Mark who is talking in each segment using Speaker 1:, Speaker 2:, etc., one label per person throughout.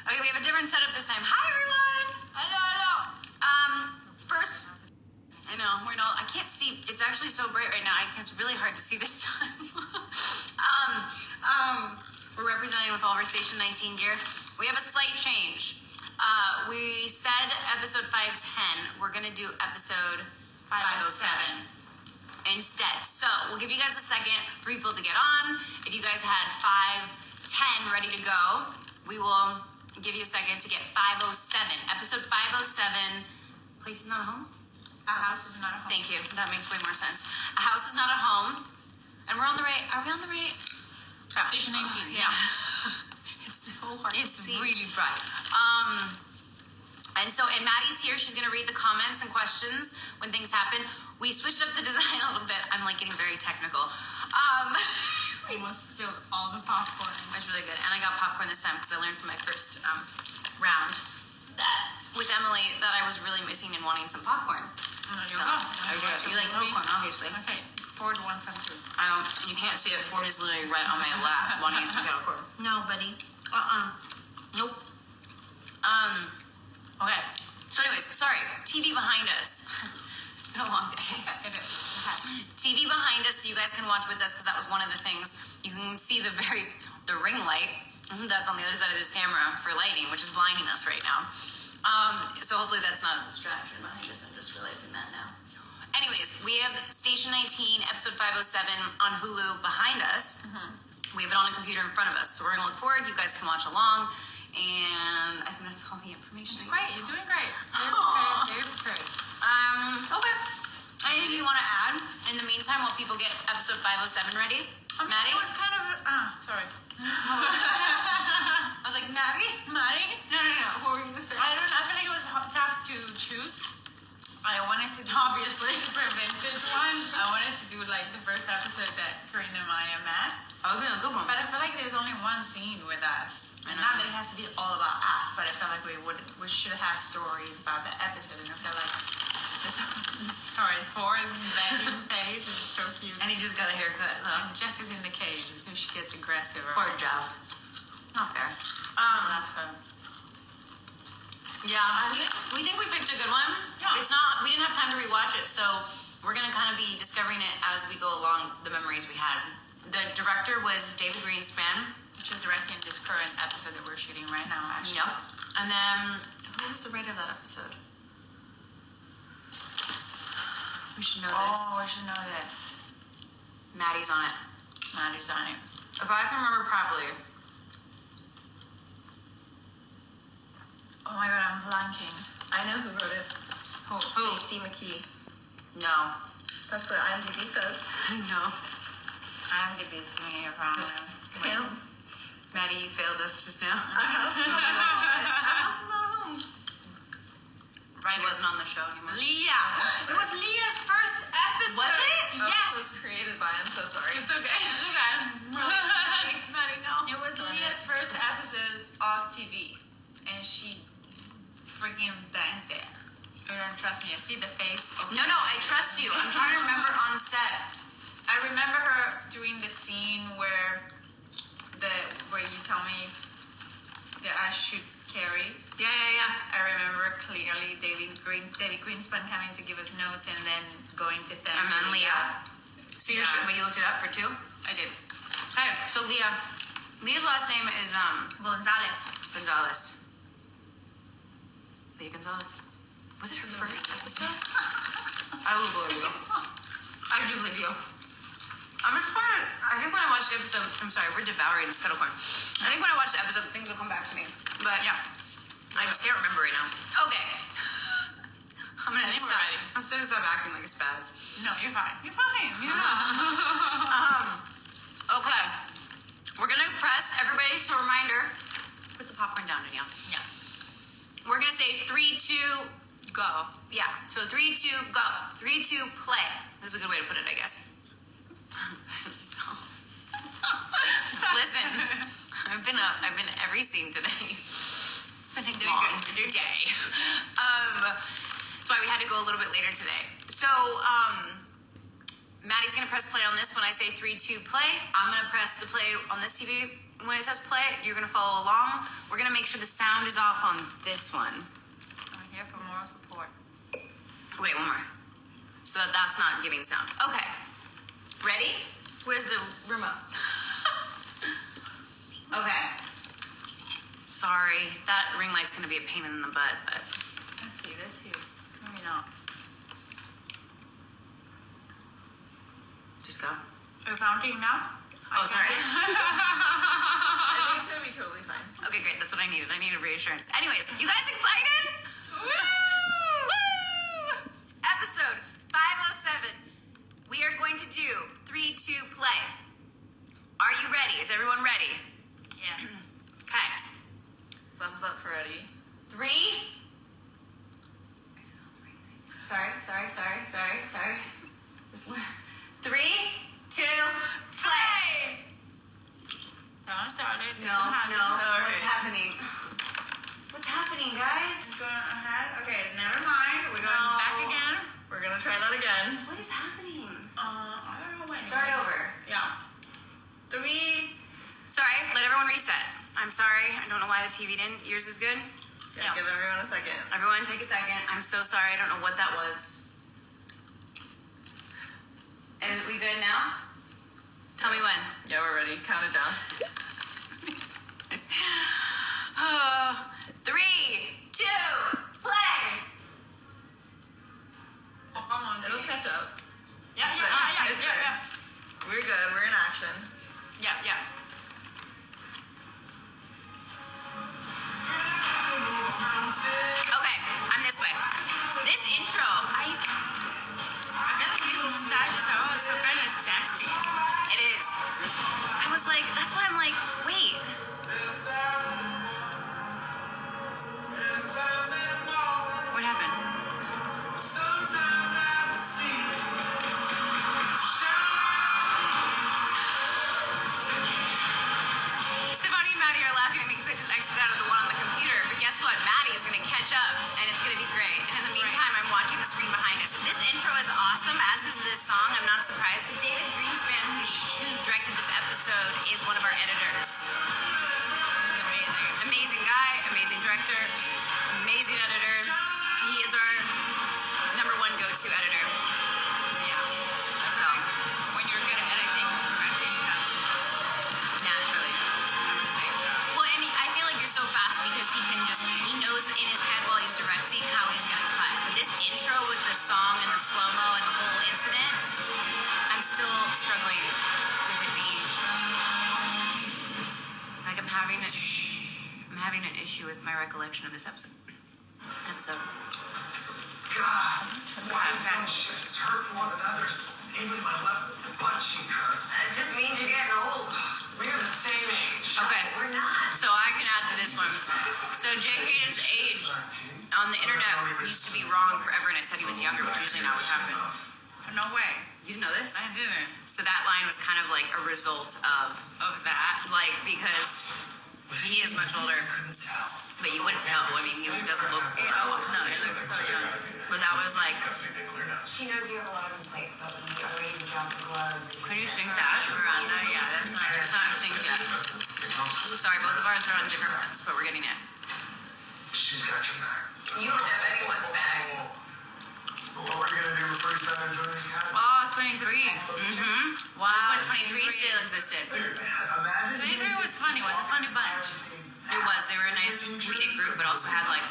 Speaker 1: Okay, we have a different setup this time. Hi, everyone. Hello. First, I know I can't see. It's actually so bright right now. It's really hard to see this time. We're representing with all of our Station 19 gear. We have a slight change. We said episode 510. We're gonna do episode 507 instead. So we'll give you guys a second for people to get on. If you guys had 510 ready to go, we will give you a second to get 507. Episode 507. Place is not a home?
Speaker 2: A house is not a home.
Speaker 1: Thank you. That makes way more sense. A house is not a home. And we're on the right. Are we on the right?
Speaker 2: Station 19.
Speaker 1: Yeah. It's so hard to see.
Speaker 2: It's really bright.
Speaker 1: And Maddie's here. She's going to read the comments and questions when things happen. We switched up the design a little bit. I'm like getting very technical.
Speaker 2: Almost spilled all the popcorn.
Speaker 1: It's really good. And I got popcorn this time because I learned from my first round that with Emily that I was really missing and wanting some popcorn.
Speaker 2: You
Speaker 1: like popcorn, obviously.
Speaker 2: Okay. Ford wants some too.
Speaker 1: I don't. You can't see it. Ford is literally right on my lap wanting some popcorn.
Speaker 2: No, buddy.
Speaker 1: Nope. Okay. So anyways, sorry. TV behind us. It's been a long day.
Speaker 2: It is.
Speaker 1: TV behind us, so you guys can watch with us because that was one of the things. You can see the ring light that's on the other side of this camera for lighting, which is blinding us right now. So hopefully that's not a distraction behind us. I'm just realizing that now. Anyways, we have Station 19, episode 507 on Hulu behind us. We have it on a computer in front of us. So we're going to look forward. You guys can watch along. And I think that's all the information.
Speaker 2: It's great. You're doing great. Very prepared.
Speaker 1: Okay. Anything you want to add in the meantime while people get episode 507 ready? Maddie?
Speaker 2: It was kind of, sorry.
Speaker 1: I was like, Maddie?
Speaker 2: Maddie?
Speaker 1: No. What were you going to say?
Speaker 2: I feel like it was tough to choose. I wanted to do obviously super vintage one. I wanted to do like the first episode that Karina and Maya met.
Speaker 1: Oh, yeah, good one.
Speaker 2: But I feel like there's only one scene with us. And not that it has to be all about us, but I felt like we should have stories about the episode. And I feel like Ford's begging face is so cute.
Speaker 1: And he just got a haircut.
Speaker 2: And Jeff is in the cage because she gets aggressive.
Speaker 1: Poor Jeff. Not fair.
Speaker 2: Not fair.
Speaker 1: Yeah, we think we picked a good one.
Speaker 2: Yeah.
Speaker 1: It's not. We didn't have time to rewatch it, so we're gonna kind of be discovering it as we go along. The memories we had. The director was David Greenspan,
Speaker 2: which is directing this current episode that we're shooting right now, actually.
Speaker 1: Yep. And then who was the writer of that episode? We should know this.
Speaker 2: Oh, we should know this.
Speaker 1: Maddie's on it.
Speaker 2: Maddie's on it.
Speaker 1: If I can remember properly.
Speaker 3: Oh my god, I'm blanking. I know who wrote it.
Speaker 1: Who?
Speaker 3: Stacey McKee.
Speaker 1: No.
Speaker 3: That's what IMDb says.
Speaker 1: No.
Speaker 2: IMDb is doing it wrong.
Speaker 3: Tim.
Speaker 1: Maddie, you failed us just now.
Speaker 3: A house is not a home.
Speaker 1: She wasn't on the show anymore.
Speaker 2: Leah. It was Leah's first episode.
Speaker 1: Was it?
Speaker 3: Oh,
Speaker 2: Yes.
Speaker 3: so it's created by. I'm so sorry.
Speaker 2: It's okay.
Speaker 1: Maddie, no.
Speaker 2: It was Leah's first episode of TV, and she freaking banked it. You don't trust me. I see the face.
Speaker 1: No, I trust you. I'm trying to remember on set.
Speaker 2: I remember her doing the scene where you tell me that I should carry.
Speaker 1: Yeah.
Speaker 2: I remember clearly David Greenspan coming to give us notes and then going to thank
Speaker 1: And then Leah. So you're sure, but you looked it up for two?
Speaker 2: I did.
Speaker 1: Okay, so Leah's last name is
Speaker 2: Gonzalez.
Speaker 1: Leah Gonzalez. Was it her first episode? I will believe you. I do believe you. I'm just trying to, I think when I watched the episode, I'm sorry, we're devouring this kettle corn. I think when I watched the episode, things will come back to me. But yeah, I just can't remember right now. Okay. I'm gonna stop. I'm still gonna stop acting like a spaz.
Speaker 2: No, you're fine. You're fine.
Speaker 1: Okay. We're gonna press everybody to a reminder. Put the popcorn down, Danielle.
Speaker 2: Yeah.
Speaker 1: We're gonna say 3, 2, go. Yeah. So 3, 2, go. 3, 2, play. This is a good way to put it, I guess. Stop. Listen, I've been every scene today. It's been a long day. That's why we had to go a little bit later today. So, Maddie's gonna press play on this when I say 3, 2, play. I'm gonna press the play on this TV when it says play. You're gonna follow along. We're gonna make sure the sound is off on this one.
Speaker 2: I'm here for moral support.
Speaker 1: Wait, one more. So that's not giving sound. Okay. Ready? Where's the remote? Okay. Sorry, that ring light's gonna be a pain in the butt, but
Speaker 2: Let's see. Maybe not.
Speaker 1: just go.
Speaker 2: Are you counting now?
Speaker 1: Oh, sorry.
Speaker 3: I think it's gonna be totally fine.
Speaker 1: Okay, great. That's what I needed. I needed reassurance. Anyways, you guys excited? Woo! Woo! Episode 507. We are going to do 3, 2, play. Are you ready? Is everyone ready?
Speaker 2: Yes.
Speaker 1: Okay.
Speaker 3: Thumbs up for Eddie.
Speaker 1: 3. Sorry. Just 3, 2, play.
Speaker 2: Don't start it.
Speaker 1: No.
Speaker 3: All
Speaker 1: What's
Speaker 3: right.
Speaker 1: happening? What's happening, guys?
Speaker 2: Going ahead. Okay, never mind. We're going
Speaker 1: No.
Speaker 2: back again.
Speaker 3: We're gonna try that again.
Speaker 1: What is happening?
Speaker 2: I don't know when.
Speaker 1: Start over.
Speaker 2: Yeah. 3.
Speaker 1: Sorry, let everyone reset. I'm sorry. I don't know why the TV didn't. Yours is good.
Speaker 3: Yeah, give everyone a second.
Speaker 1: Everyone take a second. I'm so sorry. I don't know what that was. Is we good now? Tell me when.
Speaker 3: Yeah, we're ready. Count it down.
Speaker 1: 3, 2, play.
Speaker 2: Oh, come on.
Speaker 3: It'll catch up.
Speaker 2: Yeah.
Speaker 3: It's there. We're good. We're in action.
Speaker 2: Yeah.
Speaker 1: Okay, I'm this way. This intro,
Speaker 2: I feel like these mustaches are all so kind of sexy.
Speaker 1: it is. I was like, that's why I'm like, wait. What happened? Stefania and Maddie are laughing at me because I just exited out of the one on the computer. But guess what? Maddie is going to catch up, and it's going to be great. And in the meantime, I'm watching the screen behind us. This intro is awesome, as is this song. I'm not surprised. So David Greenspan, who directed this episode, is one of our editors.
Speaker 2: It's amazing.
Speaker 1: Amazing guy, amazing director, amazing editor. He is our number one go-to editor.
Speaker 2: Yeah.
Speaker 1: So,
Speaker 2: When you're good at editing, directing,
Speaker 1: naturally. Well, and I feel like you're so fast because he knows in his head while he's directing how he's gonna cut. But this intro with the song and the slow-mo and the whole incident, I'm still struggling with it being like I'm having an issue with my recollection of this episode.
Speaker 4: God, why is some shifts hurt more than others? Even my left butt cheek hurts.
Speaker 1: It just means you're getting old.
Speaker 4: We're the same age.
Speaker 1: Okay.
Speaker 3: We're not.
Speaker 1: So I can add to this one. So Jay Hayden's age on the internet used to be wrong forever, and it said he was younger, which is usually not what happens.
Speaker 2: No way.
Speaker 1: You didn't know this?
Speaker 2: I didn't.
Speaker 1: So that line was kind of like a result of
Speaker 2: That.
Speaker 1: like because he is much older,
Speaker 4: Couldn't tell.
Speaker 1: but you wouldn't know. I mean, he doesn't look.
Speaker 2: No, it looks so young.
Speaker 1: But that was like,
Speaker 4: Discussing the clear now.
Speaker 5: She knows you have a lot on your plate, but when you already dropped the gloves.
Speaker 1: can you sing that, Miranda? Yeah, that's not. It's not synced yet. Sorry, both of ours are on different ones, but we're getting it.
Speaker 4: She's got your back.
Speaker 1: You don't have anyone's back.
Speaker 4: What were you gonna do for 35 during the academy?
Speaker 2: Oh, 23.
Speaker 1: Mm-hmm.
Speaker 2: Wow.
Speaker 1: Just when 23 still existed.
Speaker 4: Dude, imagine
Speaker 2: 23 was funny. It was a funny bunch.
Speaker 1: It was. They were a nice comedic group, but also had like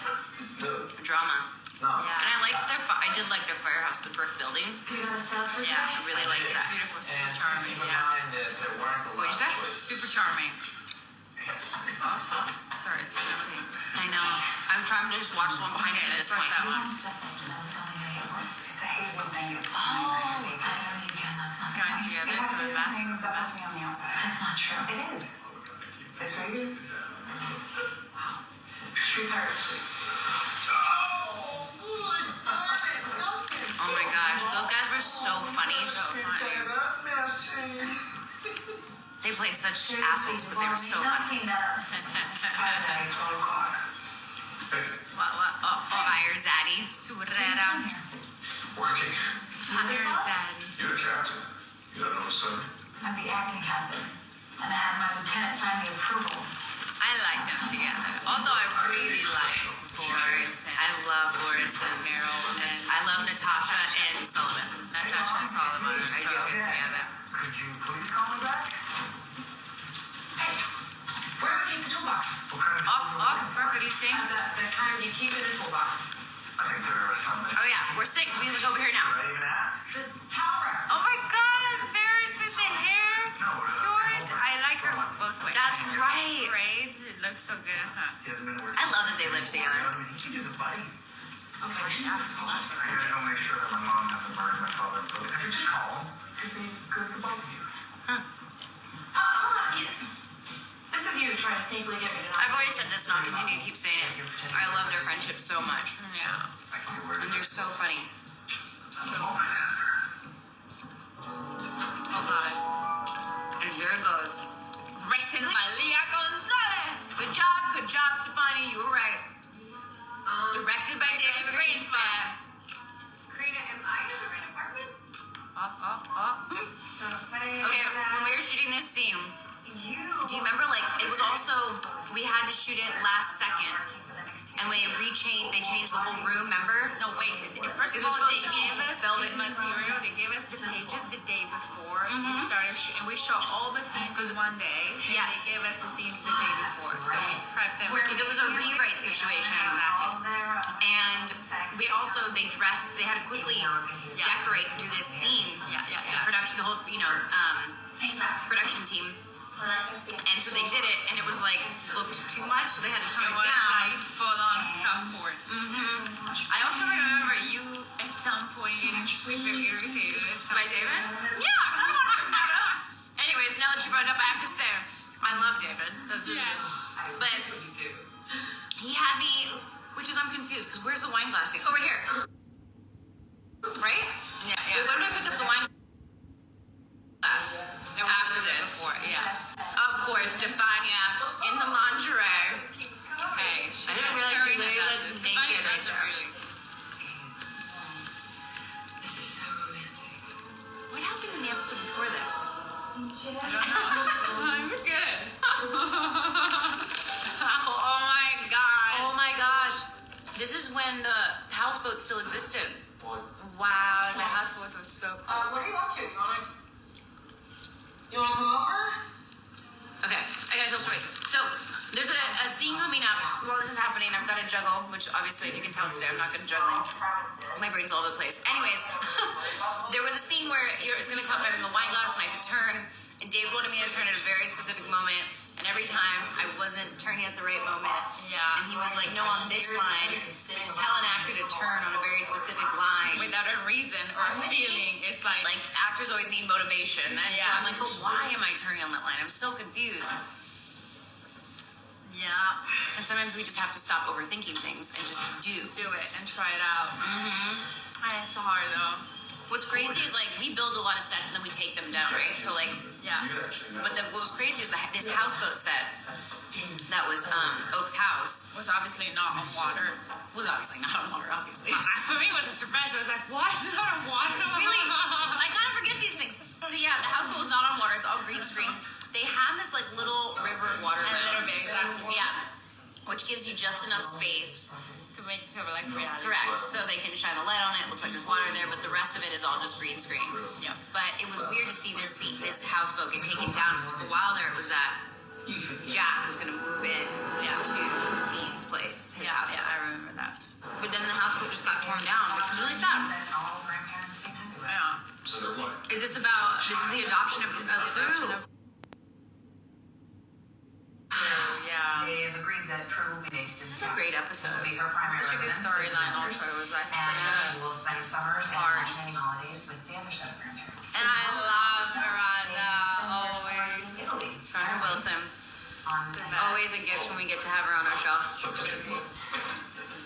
Speaker 4: Dude,
Speaker 1: drama.
Speaker 4: no.
Speaker 2: Yeah.
Speaker 1: And I liked I did like their firehouse, the brick building.
Speaker 5: You got a sub for
Speaker 2: Yeah,
Speaker 1: I really liked
Speaker 2: It's
Speaker 1: that.
Speaker 2: beautiful, super
Speaker 4: And
Speaker 2: charming.
Speaker 4: keep in
Speaker 2: Yeah.
Speaker 4: mind that there weren't a lot
Speaker 1: What'd you say?
Speaker 4: of choices.
Speaker 2: Super charming. Sorry, it's just okay.
Speaker 1: I know. I'm trying to just watch the one behind us
Speaker 2: Okay,
Speaker 1: at this
Speaker 2: let's watch
Speaker 1: point.
Speaker 2: that one.
Speaker 5: Step into them, telling you it works. It's a hazing thing. It's
Speaker 1: Oh.
Speaker 5: I know you can. That's not
Speaker 2: Going together,
Speaker 5: It has
Speaker 2: so
Speaker 5: this
Speaker 2: that's-
Speaker 5: thing that puts me on the outside. That's not true. It is. It's regular. Truth hurts.
Speaker 1: Oh my gosh, those guys were so funny. They played such assholes, but they were so funny. What? Oh, Fire Zaddy. Surrera.
Speaker 4: Working.
Speaker 2: Fire Zaddy.
Speaker 4: You're the captain. You don't know, son?
Speaker 5: I'm the acting captain, and I had my lieutenant sign the approval.
Speaker 2: I like them together. All I saw them on it.
Speaker 1: I
Speaker 2: So,
Speaker 1: do.
Speaker 2: yeah, that.
Speaker 4: Could you please call me back?
Speaker 5: Hey, where do we keep the toolbox?
Speaker 4: What kind of
Speaker 2: Off, perfect. You think?
Speaker 5: The kind you keep in the toolbox.
Speaker 4: I think there are some that...
Speaker 1: Oh yeah, we're sick. We look over here now.
Speaker 4: Should I even ask?
Speaker 5: The towel racks.
Speaker 2: Oh my God, there is the hair short. I like her both ways.
Speaker 1: That's right.
Speaker 2: Braids. It looks so good, huh?
Speaker 4: He hasn't been to work.
Speaker 1: I love that they live
Speaker 4: I
Speaker 1: together.
Speaker 4: mean, he could use a buddy.
Speaker 5: Okay, yeah.
Speaker 4: I gotta go make sure that my mom hasn't murdered my father. But if you just call him, could be good for both of you.
Speaker 5: Hold on. This is you trying to sneakily get me to
Speaker 1: I've always said this, and I'll continue to keep saying it. I love their friendship so much,
Speaker 2: Yeah.
Speaker 4: I can be worried.
Speaker 1: and they're so funny.
Speaker 4: I'm a multitasker.
Speaker 2: Oh God.
Speaker 1: And here it goes.
Speaker 2: Written by Leah Gonzalez.
Speaker 1: Good job, Stefania. You were right. Directed by David Greenspan.
Speaker 5: Karina, am I in the right apartment? So,
Speaker 1: Okay, when we were shooting this scene, do you remember, like, it was also, we had to shoot it last second, and when they changed the whole room, remember?
Speaker 2: No, wait. First
Speaker 1: It
Speaker 2: of
Speaker 1: was
Speaker 2: all, they
Speaker 1: supposed to be
Speaker 2: gave us
Speaker 1: velvet
Speaker 2: the material. They gave us the pages the day before we started shooting. We shot all the scenes in one day. And
Speaker 1: Yes.
Speaker 2: They gave us the scenes the day before, so we prepped them.
Speaker 1: Because it was a rewrite situation. And we also, they had to quickly decorate and do this scene.
Speaker 2: Yeah.
Speaker 1: Production, the whole, production team. And so they did it, and it was like, looked too much, so they had to tone
Speaker 2: It
Speaker 1: it
Speaker 2: was
Speaker 1: down.
Speaker 2: like full on soundboard. I also remember you at some point getting super irritated with
Speaker 1: By David? Yeah, I don't want to bring that up. Anyways, now that you brought it up, I have to say, I love David. But he had me, I'm confused, because where's the wine glass thing? Over here. Right?
Speaker 2: Yeah.
Speaker 1: Wait, when did I pick up the wine glass? After this.
Speaker 2: Before, yeah.
Speaker 1: Of course, Stefania in the lingerie.
Speaker 2: Hey,
Speaker 1: I didn't realize she literally looked naked right there.
Speaker 5: This is so romantic.
Speaker 1: What happened in the episode before this?
Speaker 2: I don't know. We're good.
Speaker 1: Oh my gosh. This is when the houseboat still existed. Wow, the houseboat was so cool.
Speaker 5: What are you up to? You wanna come over?
Speaker 1: Okay, I gotta tell stories. So, there's a scene coming up while this is happening. I've got to juggle, which obviously, if you can tell today, I'm not good at juggling. My brain's all over the place. Anyways, there was a scene where it's gonna come, I'm having a wine glass, and I have to turn, and Dave wanted me to turn at a very specific moment, and every time I wasn't turning at the right moment.
Speaker 2: Yeah.
Speaker 1: And he was like, no, on this line, to tell an actor to turn on a very specific line.
Speaker 2: Without a reason or a feeling, it's like
Speaker 1: Actors always need motivation. And so
Speaker 2: Yeah.
Speaker 1: I'm like, but why am I turning on that line? I'm so confused.
Speaker 2: yeah,
Speaker 1: And sometimes we just have to stop overthinking things and just do.
Speaker 2: do it and try it out. It's hard though.
Speaker 1: What's crazy is like we build a lot of sets and then we take them down, right? So like,
Speaker 2: Yeah.
Speaker 1: but what was crazy is this houseboat set that was Oak's house
Speaker 2: Was obviously not on water.
Speaker 1: was obviously not on water, obviously.
Speaker 2: For me, it was a surprise. I was like, what? It's not on water?
Speaker 1: Really? I kind of forget these things. So yeah, the houseboat was not on water. It's all green screen. They have this like little river water.
Speaker 2: A little bit, exactly.
Speaker 1: Yeah, which gives you just enough space.
Speaker 2: To make it feel like reality.
Speaker 1: Correct. So they can shine the light on it. It looks like there's water there, but the rest of it is all just green screen.
Speaker 2: Yeah.
Speaker 1: But it was weird to see this houseboat get taken down because for a while there it was that Jack was going to move in to Dean's place, his houseboat.
Speaker 2: I remember that.
Speaker 1: But then the houseboat just got torn down, which was really sad.
Speaker 5: All grandparents seem happy with it.
Speaker 2: Yeah.
Speaker 4: So they're what?
Speaker 1: Is this the adoption of
Speaker 2: Yeah.
Speaker 5: They have agreed that Prue will be based in
Speaker 1: This is a
Speaker 5: Seattle.
Speaker 1: great
Speaker 5: This will
Speaker 1: episode.
Speaker 5: be her primary
Speaker 2: Such a good
Speaker 5: residence.
Speaker 2: storyline also. It was like
Speaker 5: And
Speaker 2: such
Speaker 5: she will spend summers and
Speaker 2: hard.
Speaker 5: alternating holidays with the other set of grandparents.
Speaker 2: And I love Miranda
Speaker 5: They spend their summers
Speaker 2: always.
Speaker 5: in Italy.
Speaker 1: Sandra Wilson.
Speaker 5: On
Speaker 1: Always a gift when we get to have her on our show.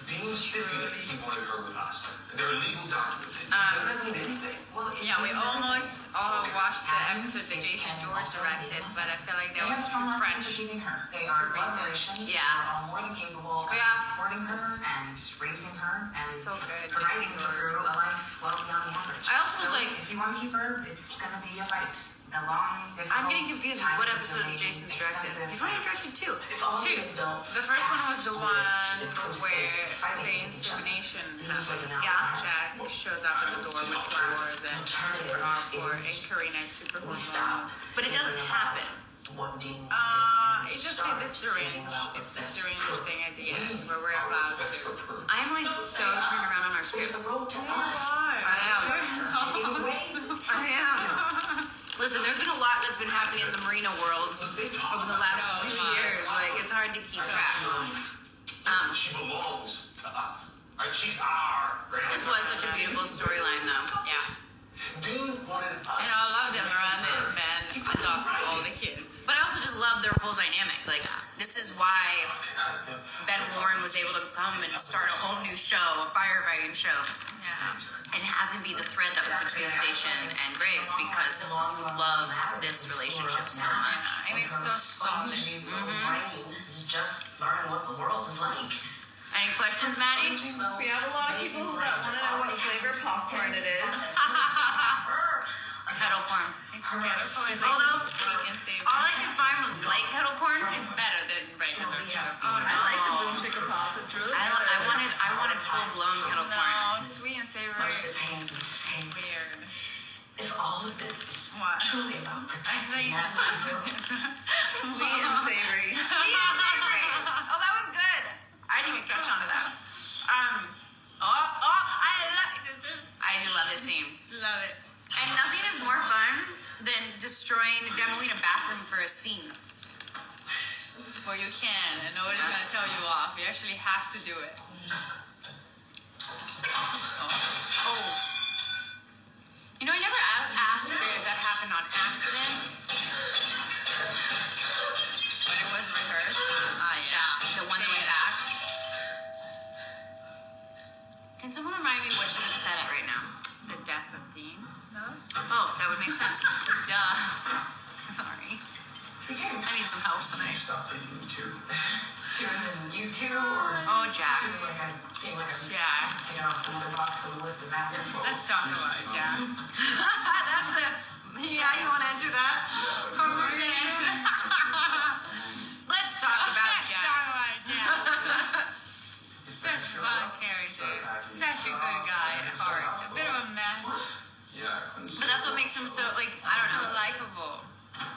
Speaker 4: Dean stipulated he wanted her with us. There are legal documents. It
Speaker 1: Um,
Speaker 4: doesn't mean anything.
Speaker 2: Yeah, we almost all watched the episode that Jason George directed, but I feel like that
Speaker 5: They have
Speaker 2: was
Speaker 5: strong
Speaker 2: too
Speaker 5: arguments
Speaker 2: fresh.
Speaker 5: for keeping her. They are
Speaker 2: to
Speaker 5: blood
Speaker 2: reason.
Speaker 5: relations.
Speaker 1: Yeah.
Speaker 5: They're all more than capable of
Speaker 1: Yeah.
Speaker 5: supporting her and raising her and
Speaker 2: So good.
Speaker 5: providing for Prue a life well beyond the average.
Speaker 1: I also was
Speaker 5: So
Speaker 1: like-
Speaker 5: if you want to keep her, it's gonna be a fight. A long, difficult.
Speaker 1: I'm getting confused with what
Speaker 5: time-consuming,
Speaker 1: episodes Jason's directed.
Speaker 5: expensive
Speaker 1: He's only
Speaker 5: fight.
Speaker 1: directed two.
Speaker 5: If all the
Speaker 2: Two.
Speaker 5: adults
Speaker 2: The first one was was the one where the insemination happens.
Speaker 1: Yeah.
Speaker 2: Jack shows up at the door with flowers and super awkward, and Karina is super hormonal.
Speaker 1: But it doesn't happen.
Speaker 2: It's just like the syringe. It's the syringe thing at the end where we're allowed to.
Speaker 1: I'm like so turned around on our scripts.
Speaker 2: Why?
Speaker 1: I am. Listen, there's been a lot that's been happening in the marina world over the last few years. Like, it's hard to keep track.
Speaker 4: She belongs to us. Right? She's our grand.
Speaker 1: This was such a beautiful storyline, though.
Speaker 2: Yeah.
Speaker 4: Dean wanted us.
Speaker 2: And I love them around it, man. Adopt all the kids.
Speaker 1: But I also just love their whole dynamic. Like, this is why Ben Warren was able to come and start a whole new show, a firefighting show,
Speaker 2: Yeah.
Speaker 1: and have him be the thread that was between Station and Grace, because we love this relationship so much.
Speaker 2: I mean, it's so solid.
Speaker 6: Brains just learning what the world is like.
Speaker 1: Any questions, Maddie?
Speaker 3: We have a lot of people that want to know what flavor popcorn it is.
Speaker 1: Kettle corn.
Speaker 2: It's kettle corn.
Speaker 1: Although,
Speaker 2: Sweet and savory.
Speaker 1: all I can find was light kettle corn.
Speaker 2: It's better than regular kettle
Speaker 3: I
Speaker 2: corn.
Speaker 3: like the boom chicka pop. It's really good.
Speaker 1: I wanted full blown kettle corn.
Speaker 2: No, sweet and savory
Speaker 6: Most of the pains
Speaker 2: is
Speaker 6: of the same
Speaker 2: weird.
Speaker 6: If all of this is
Speaker 2: What?
Speaker 6: truly about
Speaker 2: I
Speaker 6: protecting
Speaker 2: think
Speaker 3: Sweet and savory.
Speaker 1: Sweet and savory. Oh, that was good. I didn't even catch on to that. I do love this scene.
Speaker 2: Love it.
Speaker 1: And nothing is more fun than destroying, demoing a bathroom for a scene.
Speaker 2: Well, you can, and nobody's gonna tell you off. You actually have to do it.
Speaker 1: Oh. You know, I never asked if that happened on accident.
Speaker 2: But it was rehearsed.
Speaker 1: The one that went back. Can someone remind me what she's upset at right now?
Speaker 2: The death of Dean. No?
Speaker 1: Oh, that would make sense. Duh. Sorry. I need some help tonight.
Speaker 4: Stop thinking too.
Speaker 6: you two or
Speaker 1: Oh, Jack.
Speaker 2: Jack.
Speaker 6: taking off another box on the list of madness.
Speaker 2: Let's talk about Jack.
Speaker 1: That's it. Yeah, you want to answer that? Let's talk about
Speaker 2: Let's
Speaker 1: Jack.
Speaker 2: talk about Jack. Such a fun character. Such a good guy at heart. A bit of a mess.
Speaker 4: Yeah, I couldn't
Speaker 1: But that's what makes him so, like, I don't
Speaker 2: So
Speaker 1: know.
Speaker 2: likable.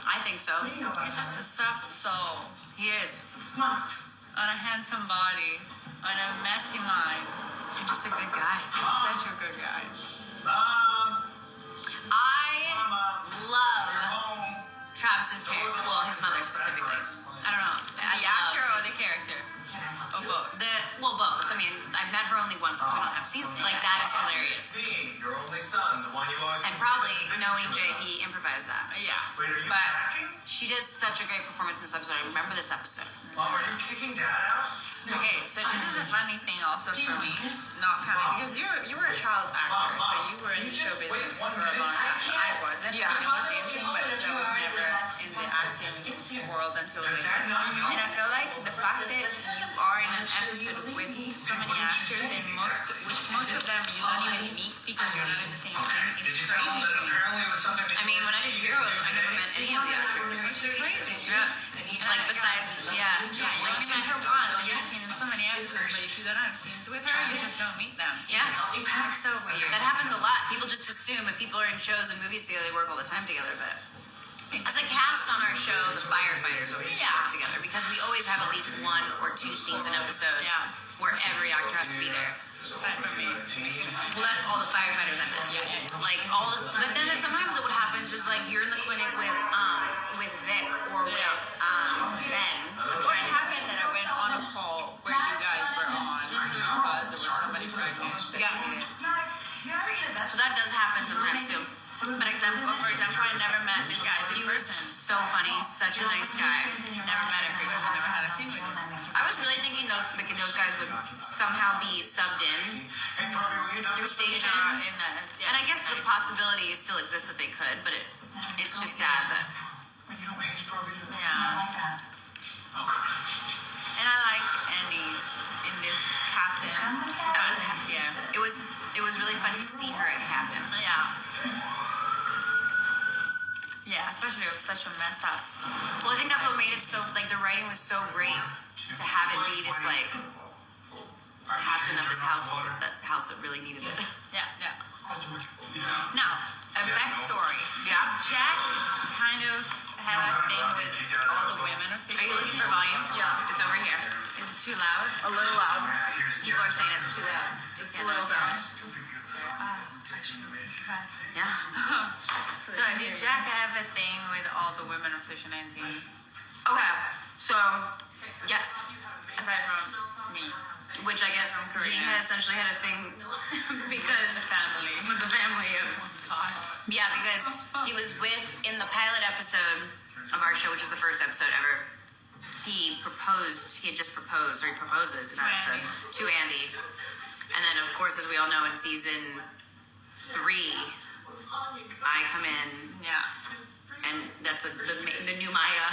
Speaker 1: I think so.
Speaker 2: He's just a soft soul.
Speaker 1: He is.
Speaker 2: On a handsome body. On a messy mind.
Speaker 1: You're just a good guy.
Speaker 2: Such a good guy.
Speaker 1: I love Travis's parents. Well, his mother specifically. I don't know.
Speaker 2: The actor or the character? Or both?
Speaker 1: Both. I mean, I've met her only once because we don't have scenes. Like, that is hilarious.
Speaker 4: See, your only son, the one you always.
Speaker 1: And probably knowing Jay, he improvised that.
Speaker 2: Yeah.
Speaker 4: Wait, are you
Speaker 1: But
Speaker 4: packing?
Speaker 1: she does such a great performance in this episode. I remember this episode.
Speaker 4: Mom, are you kicking Dad out?
Speaker 2: Okay, so this is a funny thing also for me, not coming, because you were a child actor, so you were in the show business for a long time. I wasn't.
Speaker 1: Yeah.
Speaker 2: I was dancing, but I was never in the acting world until later. And I feel like the fact that you are in an episode with so many actors and most of them you don't even meet because you're not in the same scene is
Speaker 4: Did you tell him
Speaker 2: crazy
Speaker 4: that
Speaker 2: to me.
Speaker 4: apparently it was something that
Speaker 1: I mean, when I did Heroes, I never met any of the actors.
Speaker 2: Which is crazy.
Speaker 1: Yeah. Like, besides, yeah.
Speaker 2: Yeah, you only met her once, and you've seen in so many episodes, but if you don't have scenes with her, you just don't meet them.
Speaker 1: Yeah.
Speaker 2: That's so weird.
Speaker 1: That happens a lot. People just assume if people are in shows and movies together, they work all the time together, but as a cast on our show, the firefighters always do work together because we always have at least 1 or 2 scenes an episode where every actor has to be there.
Speaker 2: Aside from me.
Speaker 1: Well, that's all the firefighters I meant. Like but then sometimes what happens is like you're in the clinic with Vic or with Ben.
Speaker 2: What happened that I went on a call where you guys were on because there was somebody pregnant?
Speaker 1: So that does happen sometimes too. But for example, I never met this guy. He was so funny, such a nice guy.
Speaker 2: Never met him because I never had a scene with him.
Speaker 1: I was really thinking those guys would somehow be subbed in through Station. And I guess the possibility still exists that they could, but it's just sad that.
Speaker 2: Yeah. And I like Andy's in this captain.
Speaker 1: It was really fun to see her as captain.
Speaker 2: Yeah. Yeah, especially with such a mess up.
Speaker 1: Well, I think that's what made it so, like, the writing was so great to have it be this, like, captain of this household, that house that really needed it.
Speaker 2: Yeah. Now, a backstory.
Speaker 1: Yeah.
Speaker 2: Jack kind of had a thing with all the women of
Speaker 1: Are you looking for volume?
Speaker 3: Yeah.
Speaker 1: It's over here.
Speaker 2: Is it too loud?
Speaker 3: A little loud.
Speaker 1: People are saying it's too loud.
Speaker 3: Just a little down.
Speaker 1: Yeah.
Speaker 2: So did Jack have a thing with all the women of Social 19?
Speaker 1: Okay. So, yes.
Speaker 2: Aside from me.
Speaker 1: Which I guess he has essentially had a thing because
Speaker 2: Family.
Speaker 1: with the family of
Speaker 2: God.
Speaker 1: yeah, because he was in the pilot episode of our show, which is the first episode ever. He had just proposed, or he proposes in that episode to Andy. And then, of course, as we all know, in season 3, I come in, and that's the new Maya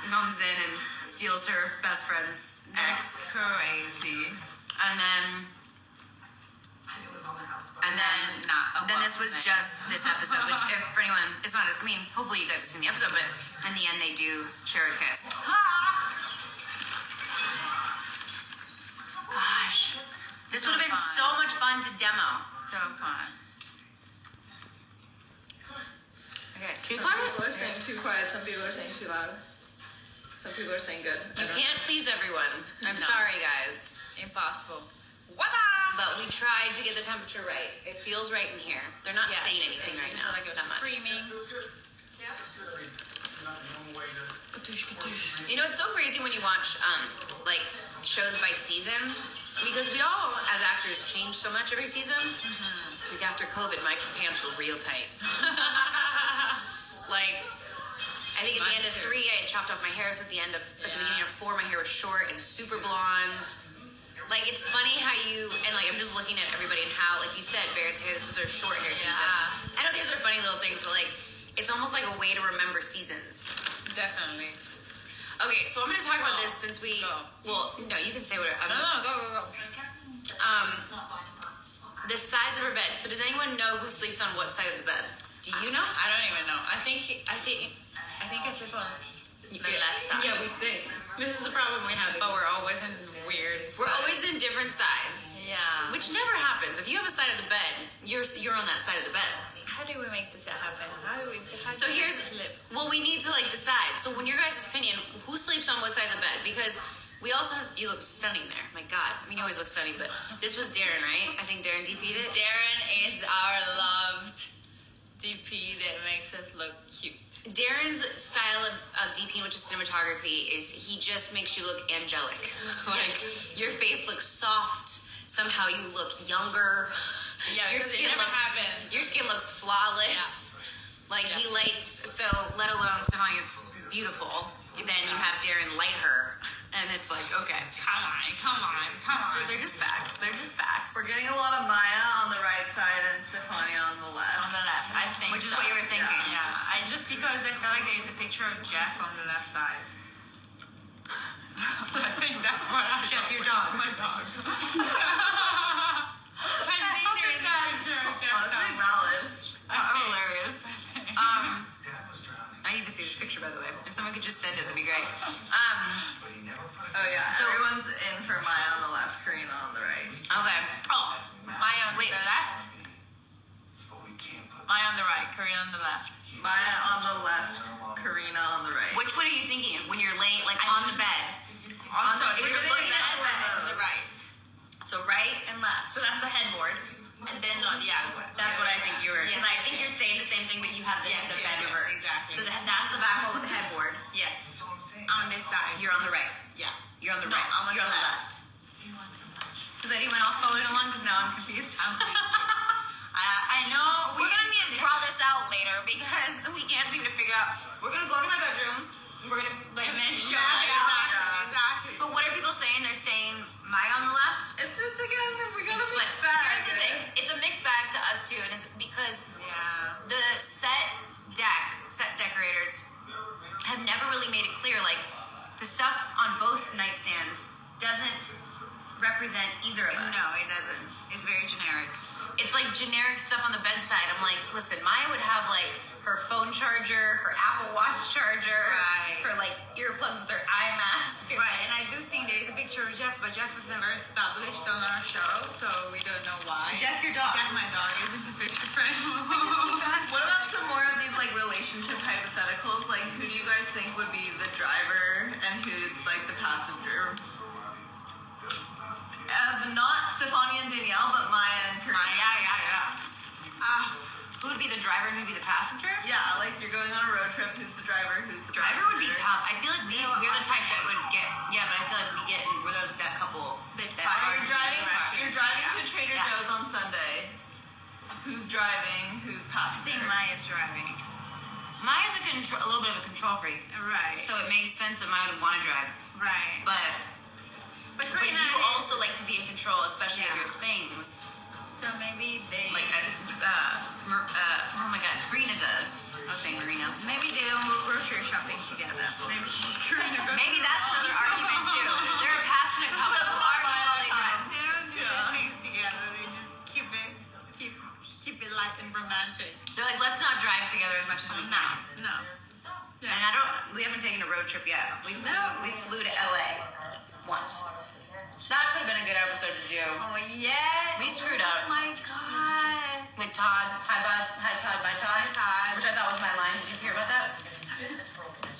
Speaker 1: comes in and steals her best friend's ex.
Speaker 2: Crazy.
Speaker 1: And then this was just this episode, which for anyone, it's not, I mean, hopefully you guys have seen the episode, but in the end they do share a kiss. Gosh. This would have been so much fun to demo.
Speaker 2: So fun. Okay.
Speaker 1: Too
Speaker 3: Some
Speaker 1: quiet?
Speaker 3: people are saying too quiet. Some people are saying too loud. Some people are saying good.
Speaker 1: You can't please everyone. I'm
Speaker 2: No.
Speaker 1: sorry, guys.
Speaker 2: Impossible.
Speaker 1: But we tried to get the temperature right. It feels right in here. They're not saying anything right now.
Speaker 2: Like you're
Speaker 1: That much.
Speaker 2: screaming.
Speaker 1: You know, it's so crazy when you watch like shows by season because we all, as actors, change so much every season. Like after COVID, my pants were real tight. Like, I think at the end of 3, I had chopped off my hair. So at the beginning of 4, my hair was short and super blonde. Like, it's funny how like, I'm just looking at everybody and how, like you said, Barrett's hair, this was her short hair season. I know these are funny little things, but like, it's almost like a way to remember seasons.
Speaker 2: Definitely.
Speaker 1: Okay, so I'm going to talk about this since we.
Speaker 2: Go.
Speaker 1: Well, no, you can say whatever.
Speaker 2: No, go.
Speaker 1: The sides of her bed. So does anyone know who sleeps on what side of the bed? Do you know?
Speaker 2: I don't even know. I think I sleep on the left side.
Speaker 1: Yeah, we think. This is the problem we have.
Speaker 2: But we're always in weird.
Speaker 1: We're
Speaker 2: sides.
Speaker 1: always in different sides.
Speaker 2: Yeah.
Speaker 1: Which never happens. If you have a side of the bed, you're on that side of the bed.
Speaker 2: How do we make this happen?
Speaker 1: So here's, well, we need to like decide. So when your guys' opinion, who sleeps on what side of the bed? Because we also have, you look stunning there. My God, I mean, you always look stunning, but this was Darren, right? I think Darren DP'd it.
Speaker 2: Darren is our loved DP that makes us look cute.
Speaker 1: Darren's style of DPing, which is cinematography, is he just makes you look angelic. Like, your face looks soft. Somehow you look younger.
Speaker 2: Yeah,
Speaker 1: your
Speaker 2: because it
Speaker 1: skin
Speaker 2: never
Speaker 1: looks
Speaker 2: happens.
Speaker 1: Your skin looks flawless. Like he lights. So let alone Stefania's beautiful. Then you have Darren light her, and it's like, okay,
Speaker 2: Come on.
Speaker 1: so they're just facts. They're just facts.
Speaker 7: We're getting a lot of Maya on the right side and Stefania on the
Speaker 2: On
Speaker 7: left.
Speaker 2: the left, I think.
Speaker 1: Which is
Speaker 2: so.
Speaker 1: what you were thinking.
Speaker 2: Yeah. Just because I feel like there's a picture of Jeff on the left side. I think that's what I
Speaker 1: Jeff, your dog.
Speaker 2: My dog. I think there's a picture of Jeff.
Speaker 7: Honestly, valid.
Speaker 1: That's hilarious. I need to see this picture, by the way. If someone could just send it, that'd be great.
Speaker 7: Oh yeah,
Speaker 1: So-
Speaker 7: everyone's in for Maya on the left, Karina on the right.
Speaker 1: Okay.
Speaker 2: Oh, Maya on
Speaker 1: Wait.
Speaker 2: the left. Maya on the right. Karina on the left.
Speaker 7: Maya on the left, Karina on the right.
Speaker 1: Which one are you thinking? When you're laying, like on the bed.
Speaker 2: Also,
Speaker 1: if you're looking at
Speaker 2: the
Speaker 1: the
Speaker 2: right.
Speaker 1: So right and left. So that's the headboard.
Speaker 2: And then
Speaker 1: That's what I think you were. Because I think you're saying the same thing, but you have the bed reversed.
Speaker 2: exactly.
Speaker 1: So that's the back wall with the headboard.
Speaker 2: Yes. On this side.
Speaker 1: You're on the right.
Speaker 2: Yeah.
Speaker 1: You're on the
Speaker 2: No,
Speaker 1: right.
Speaker 2: I'm on
Speaker 1: You're
Speaker 2: the
Speaker 1: on the
Speaker 2: left.
Speaker 1: left. Is anyone else following along? Because now I'm confused.
Speaker 2: I'm pleased. I know
Speaker 1: We're gonna need to draw this out later because we can't seem to figure out. We're gonna go to my bedroom. We're gonna like
Speaker 2: And then show
Speaker 1: map
Speaker 2: it.
Speaker 1: out.
Speaker 2: Exactly.
Speaker 1: But what are people saying? They're saying Maya on the left.
Speaker 7: It's again, we got a
Speaker 1: Split.
Speaker 7: mixed bag.
Speaker 1: Here's the thing. It's a mixed bag to us too, and it's because
Speaker 2: Yeah.
Speaker 1: the set decorators have never really made it clear. Like the stuff on both nightstands doesn't represent either of us.
Speaker 2: No, it doesn't. It's very generic.
Speaker 1: It's like generic stuff on the bedside. I'm like, listen, Maya would have like her phone charger, her Apple Watch charger,
Speaker 2: Right.
Speaker 1: her like earplugs with her eye mask.
Speaker 2: Right, and I do think there is a picture of Jeff, but Jeff was never established on our show, so we don't know why.
Speaker 1: Jeff, your dog.
Speaker 2: Jeff, my dog, is in the picture frame.
Speaker 7: What about some more of these like relationship hypotheticals? Like, who do you guys think would be the driver and who's like the passenger? Not Stefania and Danielle, but Maya and Corinne.
Speaker 1: Who would be the driver and who'd be the passenger?
Speaker 7: Yeah, like you're going on a road trip. Who's the driver? Who's the
Speaker 1: Driver would be
Speaker 7: passenger?
Speaker 1: tough. I feel like we're the type that would get, yeah, but I feel like we get, we're those, that couple that
Speaker 7: You're driving to Trader
Speaker 1: Yeah.
Speaker 7: Joe's on Sunday. Who's driving? Who's
Speaker 2: I
Speaker 7: passenger?
Speaker 2: think Maya's driving.
Speaker 1: Maya's a little bit of a control freak.
Speaker 2: Right.
Speaker 1: So it makes sense that Maya would want to drive.
Speaker 2: Right.
Speaker 1: But
Speaker 2: Karina
Speaker 1: you
Speaker 2: is-
Speaker 1: also like to be in control, especially of
Speaker 2: Yeah.
Speaker 1: your things.
Speaker 2: So maybe they.
Speaker 1: Like, oh my god, Karina does. I was saying Marina.
Speaker 2: Maybe they don't go grocery shopping together. Maybe Karina goes.
Speaker 1: Maybe that's another argument too. They're a passionate couple who argue while they drive.
Speaker 2: They don't do these things together. They just keep it light and romantic.
Speaker 1: They're like, let's not drive together as much as we can.
Speaker 2: No.
Speaker 1: And we haven't taken a road trip yet. We flew to LA once. That could have been a good episode to do.
Speaker 2: Oh yeah.
Speaker 1: We screwed up.
Speaker 2: Oh my god.
Speaker 1: With Todd, hi Todd, bye Todd.
Speaker 2: Hi, Todd.
Speaker 1: Which I thought was my line. Did you hear about that?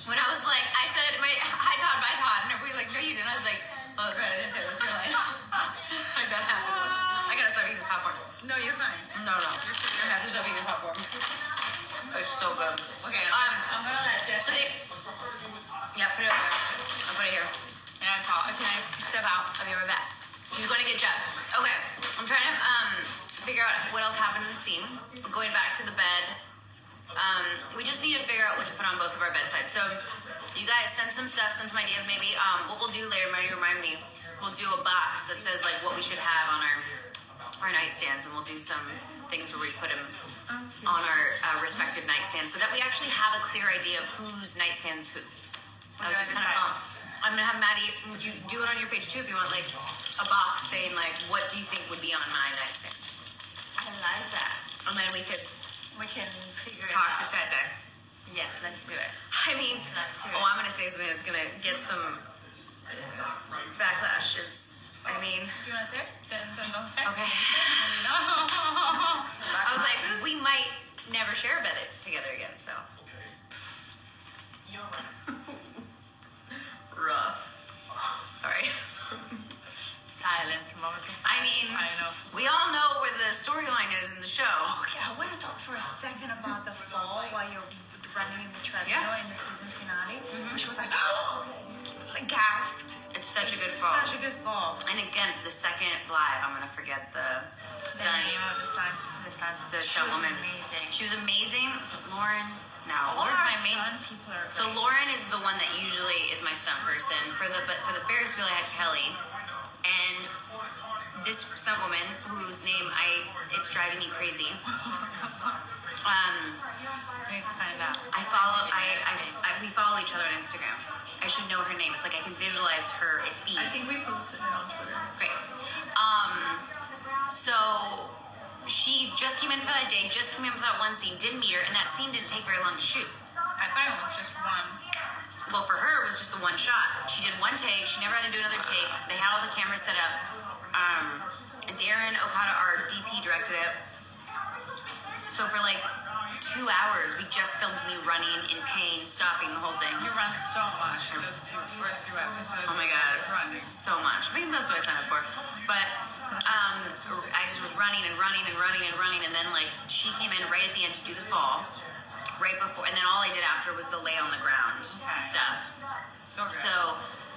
Speaker 1: When I was like, I said, hi Todd, bye Todd. And everybody was like, no you didn't. I was like, oh that's right, I didn't say that's your line. Like that happened once. I gotta stop eating this popcorn.
Speaker 2: No, you're fine.
Speaker 1: No. I have to stop eating popcorn. It's so good.
Speaker 2: Okay. I'm gonna let Jess.
Speaker 1: So yeah, put it up there. I'll put it here.
Speaker 2: Can I step out?
Speaker 1: I'll be right back. She's going to get Jeff. Okay, I'm trying to figure out what else happened in the scene. Going back to the bed. We just need to figure out what to put on both of our bedsides. So, you guys send some stuff, send some ideas. Maybe what we'll do later, maybe remind me. We'll do a box that says like what we should have on our nightstands, and we'll do some things where we put them on our respective nightstands, so that we actually have a clear idea of whose nightstands who. I was just kind of pumped. I'm gonna have Maddie. Would you do it on your page too if you want, like a box saying like what do you think would be on my nightstand?
Speaker 2: I like that.
Speaker 1: And then we could
Speaker 2: We can figure
Speaker 1: talk to
Speaker 2: it out.
Speaker 1: set deck.
Speaker 2: Yes, let's do it.
Speaker 1: I mean,
Speaker 2: Let's do it.
Speaker 1: I'm gonna say something that's gonna get some backlash. I mean,
Speaker 2: Do you wanna say it? Then don't say it.
Speaker 1: okay.
Speaker 2: No.
Speaker 1: I was like, we might never share a bed together again. So
Speaker 7: Rough.
Speaker 1: sorry.
Speaker 2: Silence, moment of
Speaker 1: I mean,
Speaker 2: I know.
Speaker 1: we all know where the storyline is in the show.
Speaker 3: Okay, I want to talk for a second about the fall while you're running in the treadmill
Speaker 1: Yeah.
Speaker 3: in the season finale. Which was like, like gasped.
Speaker 1: It's such a good fall.
Speaker 3: Such a good fall.
Speaker 1: And again, for the second live, I'm gonna forget the
Speaker 3: The
Speaker 1: stunt,
Speaker 3: name of the stunt.
Speaker 1: the
Speaker 3: She
Speaker 1: stunt
Speaker 3: was
Speaker 1: woman.
Speaker 3: amazing.
Speaker 1: She was amazing. Was it Lauren? No,
Speaker 3: All
Speaker 1: Lauren's
Speaker 3: our
Speaker 1: my main.
Speaker 3: stunt people are
Speaker 1: So
Speaker 3: great.
Speaker 1: Lauren is the one that usually is my stunt person. For the Ferris wheel, I had Kelly, and this stunt woman whose name it's driving me crazy.
Speaker 2: We need to find out.
Speaker 1: We follow each other on Instagram. I should know her name. It's like I can visualize her feed.
Speaker 3: I think we posted it on Twitter.
Speaker 1: Great. So she just came in for that day, just came in for that one scene, didn't meet her, and that scene didn't take very long to shoot.
Speaker 2: I thought it was just one.
Speaker 1: Well, for her, it was just the one shot. She did one take. She never had to do another take. They had all the cameras set up. Darren Okada, our DP, directed it. So for like 2 hours, we just filmed me running in pain, stopping the whole thing.
Speaker 2: You run so much those first few episodes.
Speaker 1: Oh my god,
Speaker 2: Running.
Speaker 1: so much. I mean, that's what I signed up for. But I just was running and running and running and running, and then like she came in right at the end to do the fall, right before, and then all I did after was the lay on the ground stuff.
Speaker 2: So good.
Speaker 1: So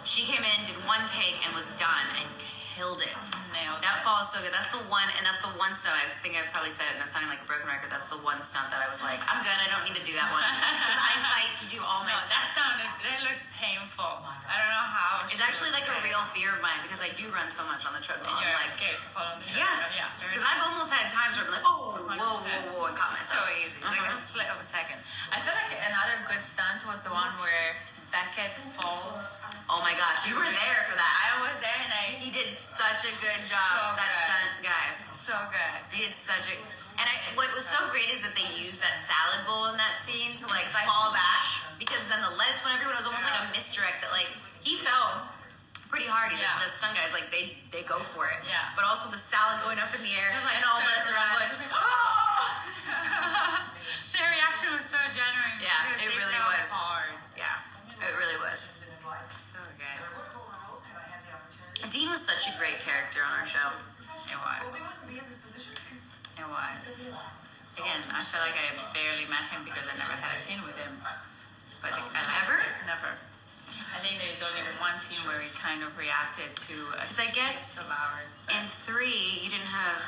Speaker 1: she came in, did one take, and was done and killed it.
Speaker 2: Nailed
Speaker 1: That fall is so good. That's the one, and that's the one stunt. I think I've probably said it, and I'm sounding like a broken record. That's the one stunt that I was like, I'm good. I don't need to do that one because I fight to do all my
Speaker 2: No, that
Speaker 1: stunts.
Speaker 2: looked painful. I don't know how.
Speaker 1: It's actually like a real fear of mine because I do run so much on the treadmill.
Speaker 2: And
Speaker 1: I'm
Speaker 2: you're
Speaker 1: like,
Speaker 2: scared to follow the
Speaker 1: yeah,
Speaker 2: Very
Speaker 1: because I've almost had times where I'm like, oh, whoa, and caught
Speaker 2: So
Speaker 1: myself.
Speaker 2: easy. It's like a split of a second. I feel like another good stunt was the one where Beckett falls.
Speaker 1: Oh my gosh, you were there for that.
Speaker 2: I was there and
Speaker 1: He did such a good job.
Speaker 3: So
Speaker 1: That
Speaker 3: good.
Speaker 1: stunt guy.
Speaker 3: So good.
Speaker 1: He did such a. And what was so great is that they used that salad bowl in that scene to like
Speaker 3: like-
Speaker 1: fall back, because then the lettuce went everywhere. It was almost like a misdirect that like he fell pretty hard. He's
Speaker 3: Yeah.
Speaker 1: like, the stunt guys like they go for it.
Speaker 3: Yeah.
Speaker 1: But also the salad going up in the air
Speaker 3: It was like
Speaker 1: and all of
Speaker 3: so
Speaker 1: us around
Speaker 3: dramatic.
Speaker 1: going.
Speaker 3: It was like, Their reaction was so genuine.
Speaker 1: Yeah,
Speaker 3: because
Speaker 1: it
Speaker 3: they
Speaker 1: really
Speaker 3: felt
Speaker 1: was.
Speaker 3: hard.
Speaker 1: Yeah, it really was.
Speaker 3: So good.
Speaker 1: And Dean was such a great character on our show.
Speaker 3: It was. It was. Again, I feel like I barely met him because I never had a scene with him. But I liked
Speaker 1: Ever?
Speaker 3: it. Never. I think there's only one scene where we kind of reacted to a
Speaker 1: 'Cause I guess
Speaker 3: of ours.
Speaker 1: in 3 you didn't have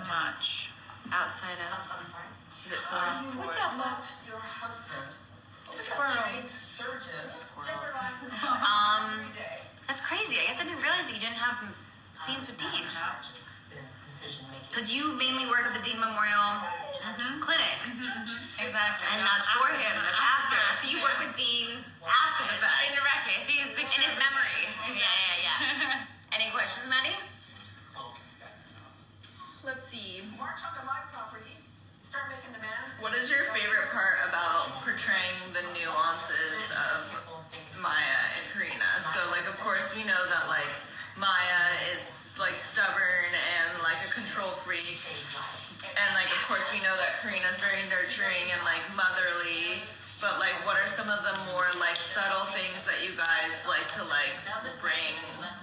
Speaker 1: much outside of. Is it 4?
Speaker 3: What's up, Mox?
Speaker 6: Your husband.
Speaker 3: Squirrel.
Speaker 1: Squirrels. That's crazy. I guess I didn't realize that you didn't have scenes with Dean. Because you mainly work at the Dean Memorial Clinic.
Speaker 3: Exactly.
Speaker 1: And that's for him. That's after. So you work with Dean after the fact.
Speaker 3: Indirectly. I see his picture.
Speaker 1: In his memory. Yeah. Any questions, Maddie?
Speaker 7: Let's see.
Speaker 5: March onto my property. Start making demands.
Speaker 7: What is your favorite part about portraying the nuances of Maya and Karina? So, like, of course, we know that, like, Maya is, like, stubborn and, like, a control freak. And, like, of course, we know that Karina's very nurturing and, like, motherly. But, like, what are some of the more, like, subtle things that you guys like to, like, bring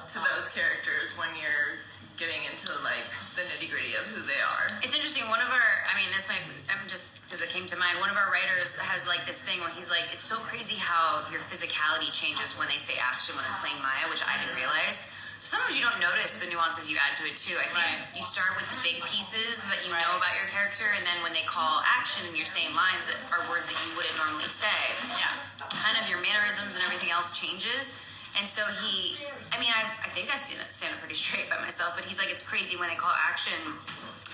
Speaker 7: to those characters when you're getting into, like, the nitty-gritty of who they are?
Speaker 1: It's interesting. One of our, this might, I'm just, because it came to mind, one of our writers has like this thing where he's like, it's so crazy how your physicality changes when they say action when they're playing Maya, which I didn't realize. So sometimes you don't notice the nuances you add to it too. I think you start with the big pieces that you know about your character, and then when they call action and you're saying lines that are words that you wouldn't normally say, kind of your mannerisms and everything else changes. And so I think I stand up pretty straight by myself, but he's like, it's crazy when they call action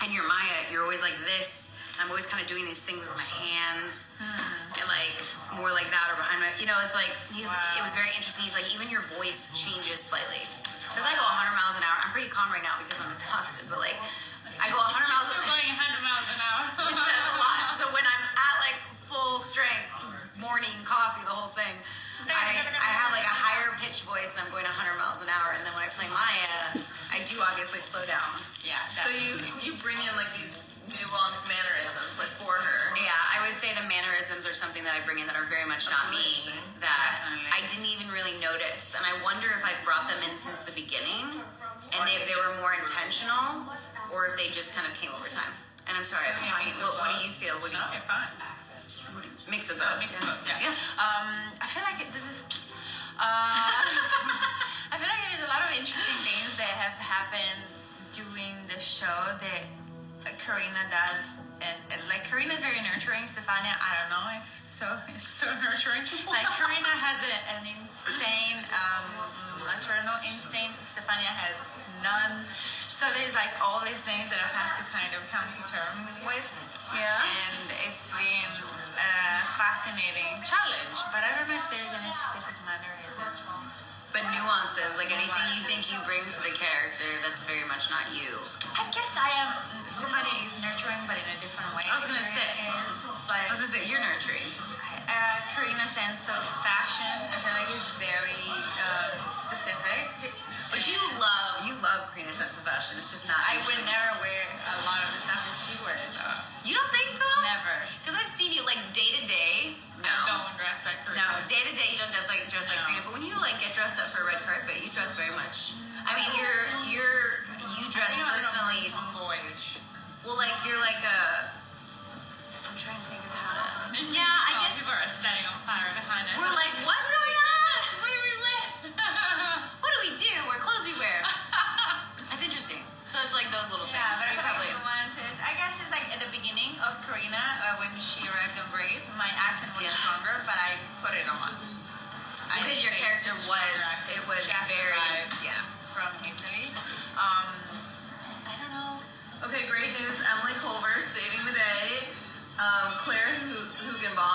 Speaker 1: and you're Maya, you're always like this. I'm always kind of doing these things with my hands and like more like that or behind my, it's like, it was very interesting. He's like, even your voice changes slightly. Because I go 100 miles an hour. I'm pretty calm right now because I'm exhausted, but like, I go 100 miles an hour.
Speaker 3: Going 100 miles an hour.
Speaker 1: Which says a lot. So when I'm at like full strength, morning coffee, the whole thing, I have like a higher pitched voice and I'm going 100 miles an hour. And then when I play Maya, I do obviously slow down.
Speaker 3: Yeah.
Speaker 7: So you bring in like these nuanced mannerisms like for her.
Speaker 1: Yeah, I would say the mannerisms are something that I bring in that are very much not me, that I didn't even really notice. And I wonder if I brought them in since the beginning and if they were more intentional or if they just kind of came over time. And I'm sorry, I've been talking. What do you feel? What do you
Speaker 3: You're fine.
Speaker 1: Mix of both.
Speaker 3: Yeah. I feel like this is. I feel like there's a lot of interesting things that have happened during the show that Karina does, and like Karina's very nurturing. Stefania, I don't know if it's so nurturing. Like Karina has an insane maternal instinct. Stefania has none. So there's like all these things that I've had to kind of come to terms with.
Speaker 1: Yeah.
Speaker 3: And it's been a fascinating challenge, but I don't know if there's any specific mannerisms.
Speaker 1: But nuances, like anything you think you bring to the character that's very much not you.
Speaker 3: I guess Stefania is nurturing, but in a different way.
Speaker 1: I was gonna say, you're nurturing.
Speaker 3: Karina's sense of fashion, I feel like is very specific.
Speaker 1: But you love Karina's sense of fashion. It's just not.
Speaker 3: I would never wear a lot of the stuff that she wears.
Speaker 1: You don't think so?
Speaker 3: Never.
Speaker 1: Because I've seen you like day to day.
Speaker 3: I don't dress like Karina.
Speaker 1: No, day to day you don't dress like Karina. But when you like get dressed up for a red carpet, you dress very much. I mean, you dress personally.
Speaker 3: Boyish.
Speaker 1: Well, like you're like a. I'm trying to think of how to. Yeah, I guess.
Speaker 3: People are setting on fire behind us.
Speaker 1: We're like, what's going on? What do we wear? What do we do? What clothes we wear? That's interesting. So it's like those little things.
Speaker 3: Yeah, but
Speaker 1: You probably.
Speaker 3: I guess it's like at the beginning of Karina, when she arrived on Grace, my accent was stronger, but I put it on.
Speaker 1: Because your character was very,
Speaker 3: from Italy. I don't know.
Speaker 7: Okay, great news. Emily Culver saving the day. Claire Hugenbaum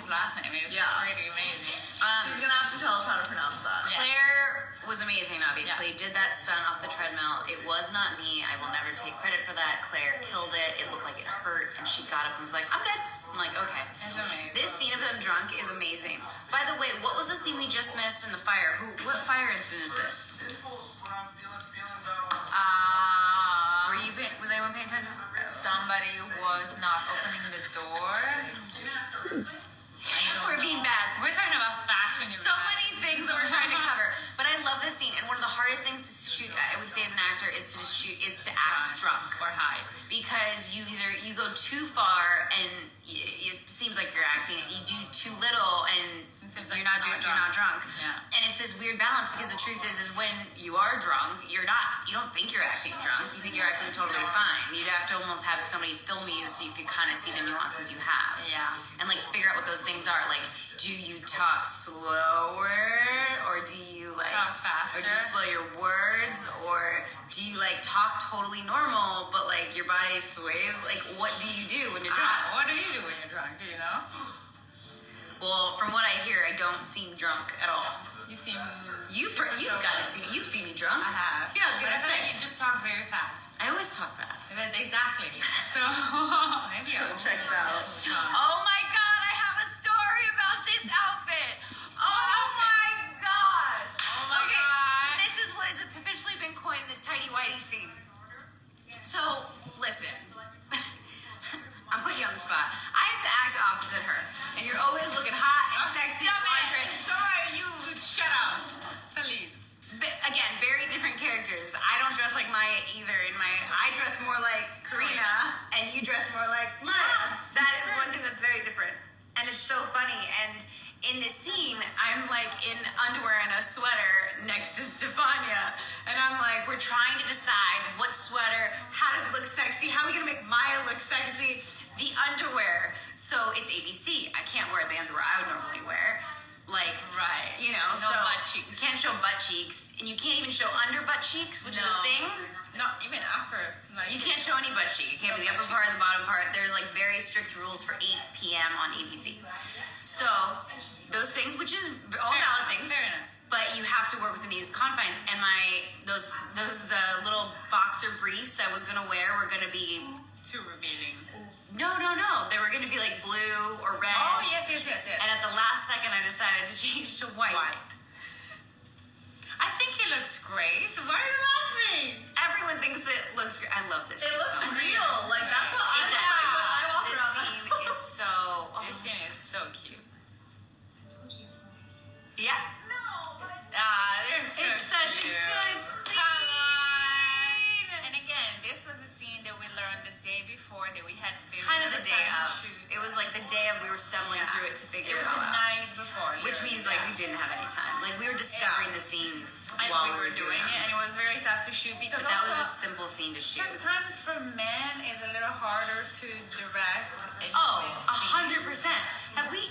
Speaker 3: his last name. It's
Speaker 7: Yeah.
Speaker 3: really amazing.
Speaker 7: She's gonna have to tell us how to pronounce that.
Speaker 1: Claire was amazing, obviously. Did that stunt off the treadmill. It was not me. I will never take credit for that. Claire killed it. It looked like it hurt, and she got up and was like, I'm good. I'm like, okay.
Speaker 3: It's amazing.
Speaker 1: This scene of them drunk is amazing. By the way, what was the scene we just missed in the fire? What fire incident is this? Was anyone paying attention?
Speaker 3: Somebody was not opening the door.
Speaker 1: We're being bad.
Speaker 3: We're talking about fashion.
Speaker 1: So many things that we're trying to cover, but I love this scene. And one of the hardest things to shoot, I would say, as an actor, is to act drunk
Speaker 3: or high.
Speaker 1: Because you go too far and it seems like you're acting. You do too little and you're not drunk.
Speaker 3: Yeah.
Speaker 1: And it's this weird balance because the truth is when you are drunk, you don't think you're acting drunk. You think you're acting totally fine. You'd have to almost have somebody film you so you could kind of see the nuances you have.
Speaker 3: Yeah.
Speaker 1: And like figure out what those things are. Like, do you talk slower or do you like
Speaker 3: Talk faster.
Speaker 1: or do you slow your words or do you like talk totally normal but like your body sways? Like, what do you do when you're drunk?
Speaker 3: What do you do when you're drunk? Do you know?
Speaker 1: Well, from what I hear, I don't seem drunk at all.
Speaker 3: You seem.
Speaker 1: You've
Speaker 3: super
Speaker 1: got to
Speaker 3: sober.
Speaker 1: see. You've seen me drunk.
Speaker 3: I have.
Speaker 1: Yeah, I was gonna
Speaker 3: But feel
Speaker 1: say.
Speaker 3: like you just talk very fast.
Speaker 1: I always talk fast.
Speaker 3: Exactly. So maybe
Speaker 7: So checks out.
Speaker 1: Oh my god, I have a story about this outfit. Oh my gosh.
Speaker 3: Oh my
Speaker 1: okay,
Speaker 3: God.
Speaker 1: So this is what has officially been coined the tidy whitey scene. So listen. I'm putting you on the spot. I have to act opposite her. And you're always looking hot and sexy.
Speaker 3: Stop
Speaker 1: Andre.
Speaker 3: it. Sorry, you shut up. Please.
Speaker 1: Again, very different characters. I don't dress like Maya either. I dress more like Karina, and you dress more like Maya. That is one thing that's very different, and it's so funny. And in this scene, I'm like in underwear and a sweater next to Stefania, and I'm like, we're trying to decide what sweater, how does it look sexy, how are we gonna make Maya look sexy? The underwear. So it's ABC. I can't wear the underwear I would normally wear. Like,
Speaker 3: Right.
Speaker 1: you know,
Speaker 3: No
Speaker 1: so
Speaker 3: butt cheeks.
Speaker 1: you can't show butt cheeks, and you can't even show under butt cheeks, which is a thing.
Speaker 3: Not even upper. Like,
Speaker 1: You can't show any butt cheek. It can't be the
Speaker 3: No
Speaker 1: upper
Speaker 3: butt
Speaker 1: part or the bottom part. There's like very strict rules for 8 p.m. on ABC. So those things, which is all valid things,
Speaker 3: Fair enough.
Speaker 1: but you have to work within these confines. And the little boxer briefs I was gonna wear were gonna be
Speaker 3: too revealing.
Speaker 1: no. They were gonna be like blue or red.
Speaker 3: Oh yes.
Speaker 1: And at the last second, I decided to change to white.
Speaker 3: I think he looks great. Why are you laughing?
Speaker 1: Everyone thinks it looks great. I love this.
Speaker 7: It
Speaker 1: scene
Speaker 7: looks
Speaker 1: so much.
Speaker 7: real. Like that's what I
Speaker 1: It
Speaker 7: look
Speaker 1: does.
Speaker 7: like when I walk
Speaker 1: This
Speaker 7: around.
Speaker 1: scene is so.
Speaker 3: This scene is so cute.
Speaker 1: Yeah.
Speaker 3: They're so
Speaker 1: It's such a
Speaker 3: cute.
Speaker 1: good scene.
Speaker 3: Come on. And again, this was a scene that we learned the day before that we had very
Speaker 1: Kind of the
Speaker 3: little
Speaker 1: day
Speaker 3: time to
Speaker 1: of.
Speaker 3: shoot.
Speaker 1: It was like the day of we were stumbling
Speaker 3: Yeah.
Speaker 1: through it to figure
Speaker 3: It
Speaker 1: it
Speaker 3: was
Speaker 1: all
Speaker 3: the
Speaker 1: out.
Speaker 3: night before.
Speaker 1: Which means like we didn't have any time. Like we were discovering the scenes
Speaker 3: As
Speaker 1: while
Speaker 3: we were doing it, and it was very tough to shoot because
Speaker 1: That was
Speaker 3: also
Speaker 1: a simple scene to shoot.
Speaker 3: sometimes for men it's a little harder to direct. and
Speaker 1: Oh,
Speaker 3: make scenes.
Speaker 1: 100%. Have we?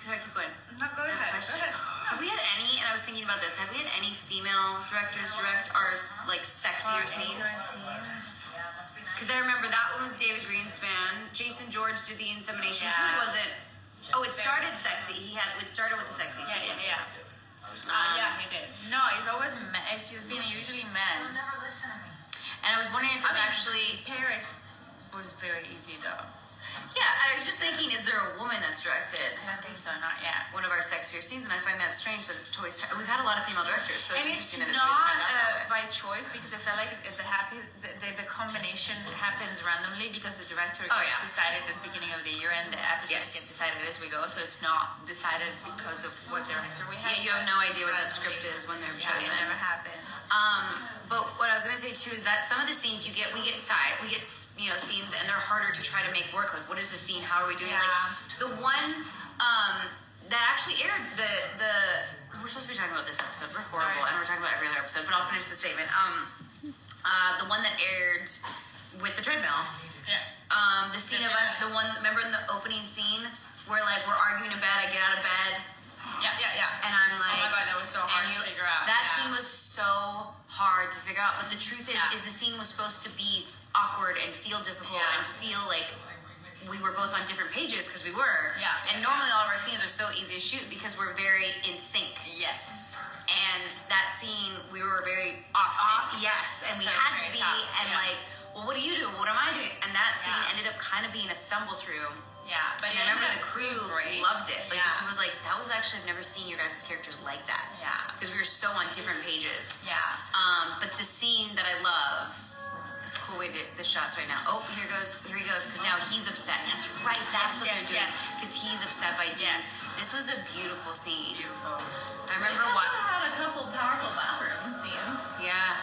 Speaker 1: Sorry, keep going.
Speaker 3: No, go ahead.
Speaker 1: Question.
Speaker 3: Go ahead.
Speaker 1: Have we had any? And I was thinking about this. Have we had any female directors direct our like sexier scenes? Because I remember that one was David Greenspan. Jason George did the insemination. Which really
Speaker 3: Yeah.
Speaker 1: wasn't. Oh, it started sexy. It started with a sexy scene.
Speaker 3: Yeah. Yeah, he did. No, it's always men. It's just been usually men.
Speaker 1: And I was wondering if it was
Speaker 3: I mean,
Speaker 1: actually.
Speaker 3: Paris was very easy though.
Speaker 1: Yeah, I was just thinking, is there a woman that's directed
Speaker 3: I don't think so, not yet.
Speaker 1: one of our sexier scenes? And I find that strange that it's Toys. We've had a lot of female directors, so it's
Speaker 3: And it's
Speaker 1: interesting that it's
Speaker 3: not
Speaker 1: always turned out that way.
Speaker 3: by choice because I felt like the combination happens randomly because the director
Speaker 1: Oh, yeah.
Speaker 3: decided at the beginning of the year and the episodes
Speaker 1: Yes.
Speaker 3: get decided as we go. So it's not decided because of what director we have.
Speaker 1: Yeah, you have no idea what that script is when they're
Speaker 3: Yeah,
Speaker 1: chosen.
Speaker 3: it never happened.
Speaker 1: But what I was gonna say too is that some of the scenes we get scenes and they're harder to try to make work. Like, what is the scene? How are we doing?
Speaker 3: Yeah.
Speaker 1: Like the one that actually aired we're supposed to be talking about this episode. We're horrible,
Speaker 3: Sorry.
Speaker 1: and we're talking about every other episode. But I'll finish the statement. The one that aired with the treadmill.
Speaker 3: Yeah.
Speaker 1: The scene of us, remember in the opening scene where like we're arguing in bed, I get out of bed,
Speaker 3: Yeah.
Speaker 1: and I'm like,
Speaker 3: Oh my God, that was so hard to figure out.
Speaker 1: That
Speaker 3: Yeah.
Speaker 1: scene was so hard to figure out, but the truth is
Speaker 3: Yeah.
Speaker 1: the scene was supposed to be awkward and feel difficult
Speaker 3: Yeah.
Speaker 1: and feel like we were both on different pages because we were.
Speaker 3: Yeah,
Speaker 1: And
Speaker 3: yeah,
Speaker 1: normally all of our scenes are so easy to shoot because we're very in sync.
Speaker 3: Yes.
Speaker 1: And that scene, we were very
Speaker 3: Off sync.
Speaker 1: Yes, and we
Speaker 3: So
Speaker 1: had to
Speaker 3: very
Speaker 1: be,
Speaker 3: tough,
Speaker 1: and
Speaker 3: yeah.
Speaker 1: like, well, what are you doing? What am I doing? And that scene
Speaker 3: Yeah.
Speaker 1: ended up kind of being a stumble through.
Speaker 3: Yeah, but
Speaker 1: And I remember the crew
Speaker 3: great.
Speaker 1: loved it. Like,
Speaker 3: Yeah.
Speaker 1: it was like, that was actually, I've never seen your guys' characters like that.
Speaker 3: Yeah.
Speaker 1: Because we were so on different pages.
Speaker 3: Yeah.
Speaker 1: But the scene that I love, it's a cool way to the shots right now. Oh, here he goes, because now he's upset. That's right, that's what
Speaker 3: Yes,
Speaker 1: they're doing.
Speaker 3: yes.
Speaker 1: Because he's upset by Dan. This was a beautiful scene.
Speaker 3: Beautiful.
Speaker 1: I remember what.
Speaker 7: had a couple powerful bathroom scenes.
Speaker 1: Yeah.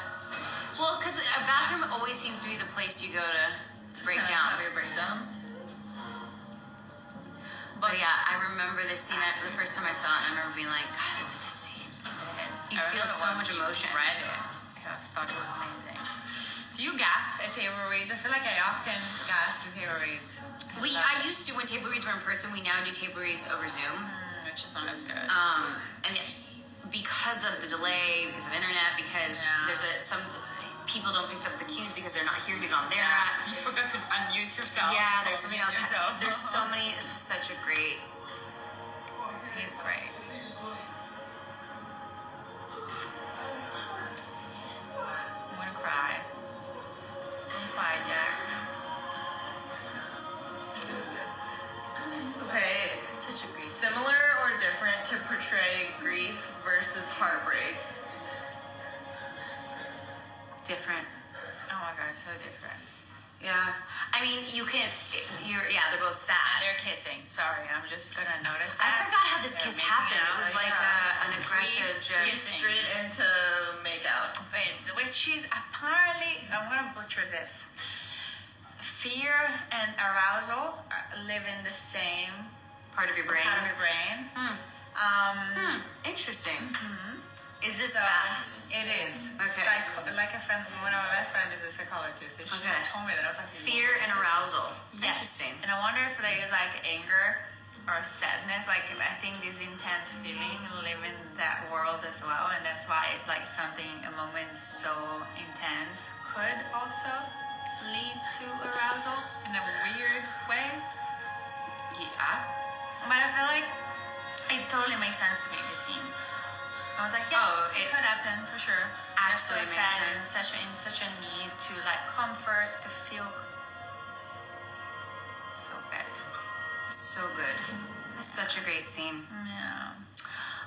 Speaker 1: Well, because a bathroom always seems to be the place you go to break
Speaker 7: Kind of
Speaker 1: down.
Speaker 7: Have your breakdowns.
Speaker 1: But yeah, I remember this scene the first time I saw it, and I remember being like, God, that's a good scene. You feel so much emotion.
Speaker 3: Read it. I thought it was amazing. Do you gasp at table reads? I feel like I often gasp at table reads.
Speaker 1: I used to, when table reads were in person, we now do table reads over Zoom.
Speaker 3: Which is not as good.
Speaker 1: And because of the delay, because of internet, because
Speaker 3: Yeah.
Speaker 1: some people don't pick up the cues because they're not hearing it on their
Speaker 3: You forgot to unmute yourself.
Speaker 1: Yeah, there's something else.
Speaker 3: Yourself.
Speaker 1: There's so many. This was such a great.
Speaker 3: He's great. I'm gonna cry. Don't cry, Jack.
Speaker 7: Okay.
Speaker 1: Such a great.
Speaker 7: Similar or different to portray grief versus heartbreak?
Speaker 1: Different.
Speaker 3: Oh my god, so different.
Speaker 1: Yeah. I mean, they're both sad.
Speaker 3: They're kissing. Sorry, I'm just gonna notice
Speaker 1: I
Speaker 3: that.
Speaker 1: forgot how this
Speaker 3: They're
Speaker 1: kiss
Speaker 3: making
Speaker 1: happened.
Speaker 3: out,
Speaker 1: It was like
Speaker 3: yeah.
Speaker 1: an aggressive
Speaker 3: Grief,
Speaker 1: just.
Speaker 7: Straight into make out.
Speaker 3: Wait, which is apparently, I'm gonna butcher this. Fear and arousal live in the same
Speaker 1: Part of your brain.
Speaker 3: part of your brain.
Speaker 1: Interesting. Is this
Speaker 3: So
Speaker 1: fact?
Speaker 3: it is.
Speaker 1: Okay.
Speaker 3: Like a friend, one of my best friends is a psychologist, and she
Speaker 1: Okay.
Speaker 3: just told me that. I was like,
Speaker 1: Fear and arousal.
Speaker 3: Yes.
Speaker 1: Interesting.
Speaker 3: And I wonder if there is like anger or sadness. Like I think this intense feeling live in that world as well, and that's why like a moment so intense could also lead to arousal in a weird way.
Speaker 1: Yeah.
Speaker 3: But I feel like it totally makes sense to me, this scene. I was like, yeah,
Speaker 1: Oh,
Speaker 3: it
Speaker 1: it-
Speaker 3: could happen for sure.
Speaker 1: Absolutely
Speaker 3: so
Speaker 1: makes
Speaker 3: sad and
Speaker 1: sense.
Speaker 3: in such a need to like comfort, to feel so good.
Speaker 1: So good. It's such a great scene.
Speaker 3: Yeah.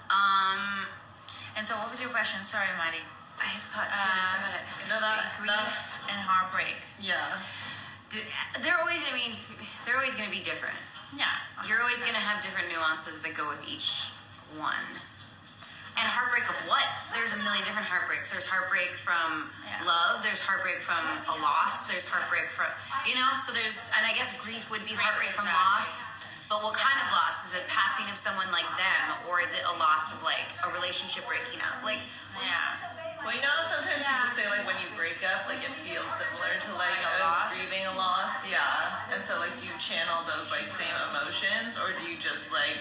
Speaker 1: Um,
Speaker 3: And so, what was your question? Sorry, Maddie.
Speaker 1: I thought too. I forgot it.
Speaker 7: No,
Speaker 3: Grief and heartbreak.
Speaker 7: Yeah.
Speaker 1: They're always. I mean, they're always going to be different.
Speaker 3: Yeah.
Speaker 1: You're always going to have different nuances that go with each one. And heartbreak of what? There's a million different heartbreaks. There's heartbreak from
Speaker 3: Yeah.
Speaker 1: love. There's heartbreak from a loss. There's heartbreak from, so there's, and I guess grief would be heartbreak from
Speaker 3: exactly.
Speaker 1: loss. But what kind of loss? Is it passing of someone like them? Or is it a loss of like a relationship breaking up? Like,
Speaker 3: Yeah.
Speaker 7: Well, you know how sometimes people say like when you break up, like it feels similar to like
Speaker 3: Like a loss?
Speaker 7: grieving a loss. Yeah. And so like, do you channel those like same emotions, or do you just like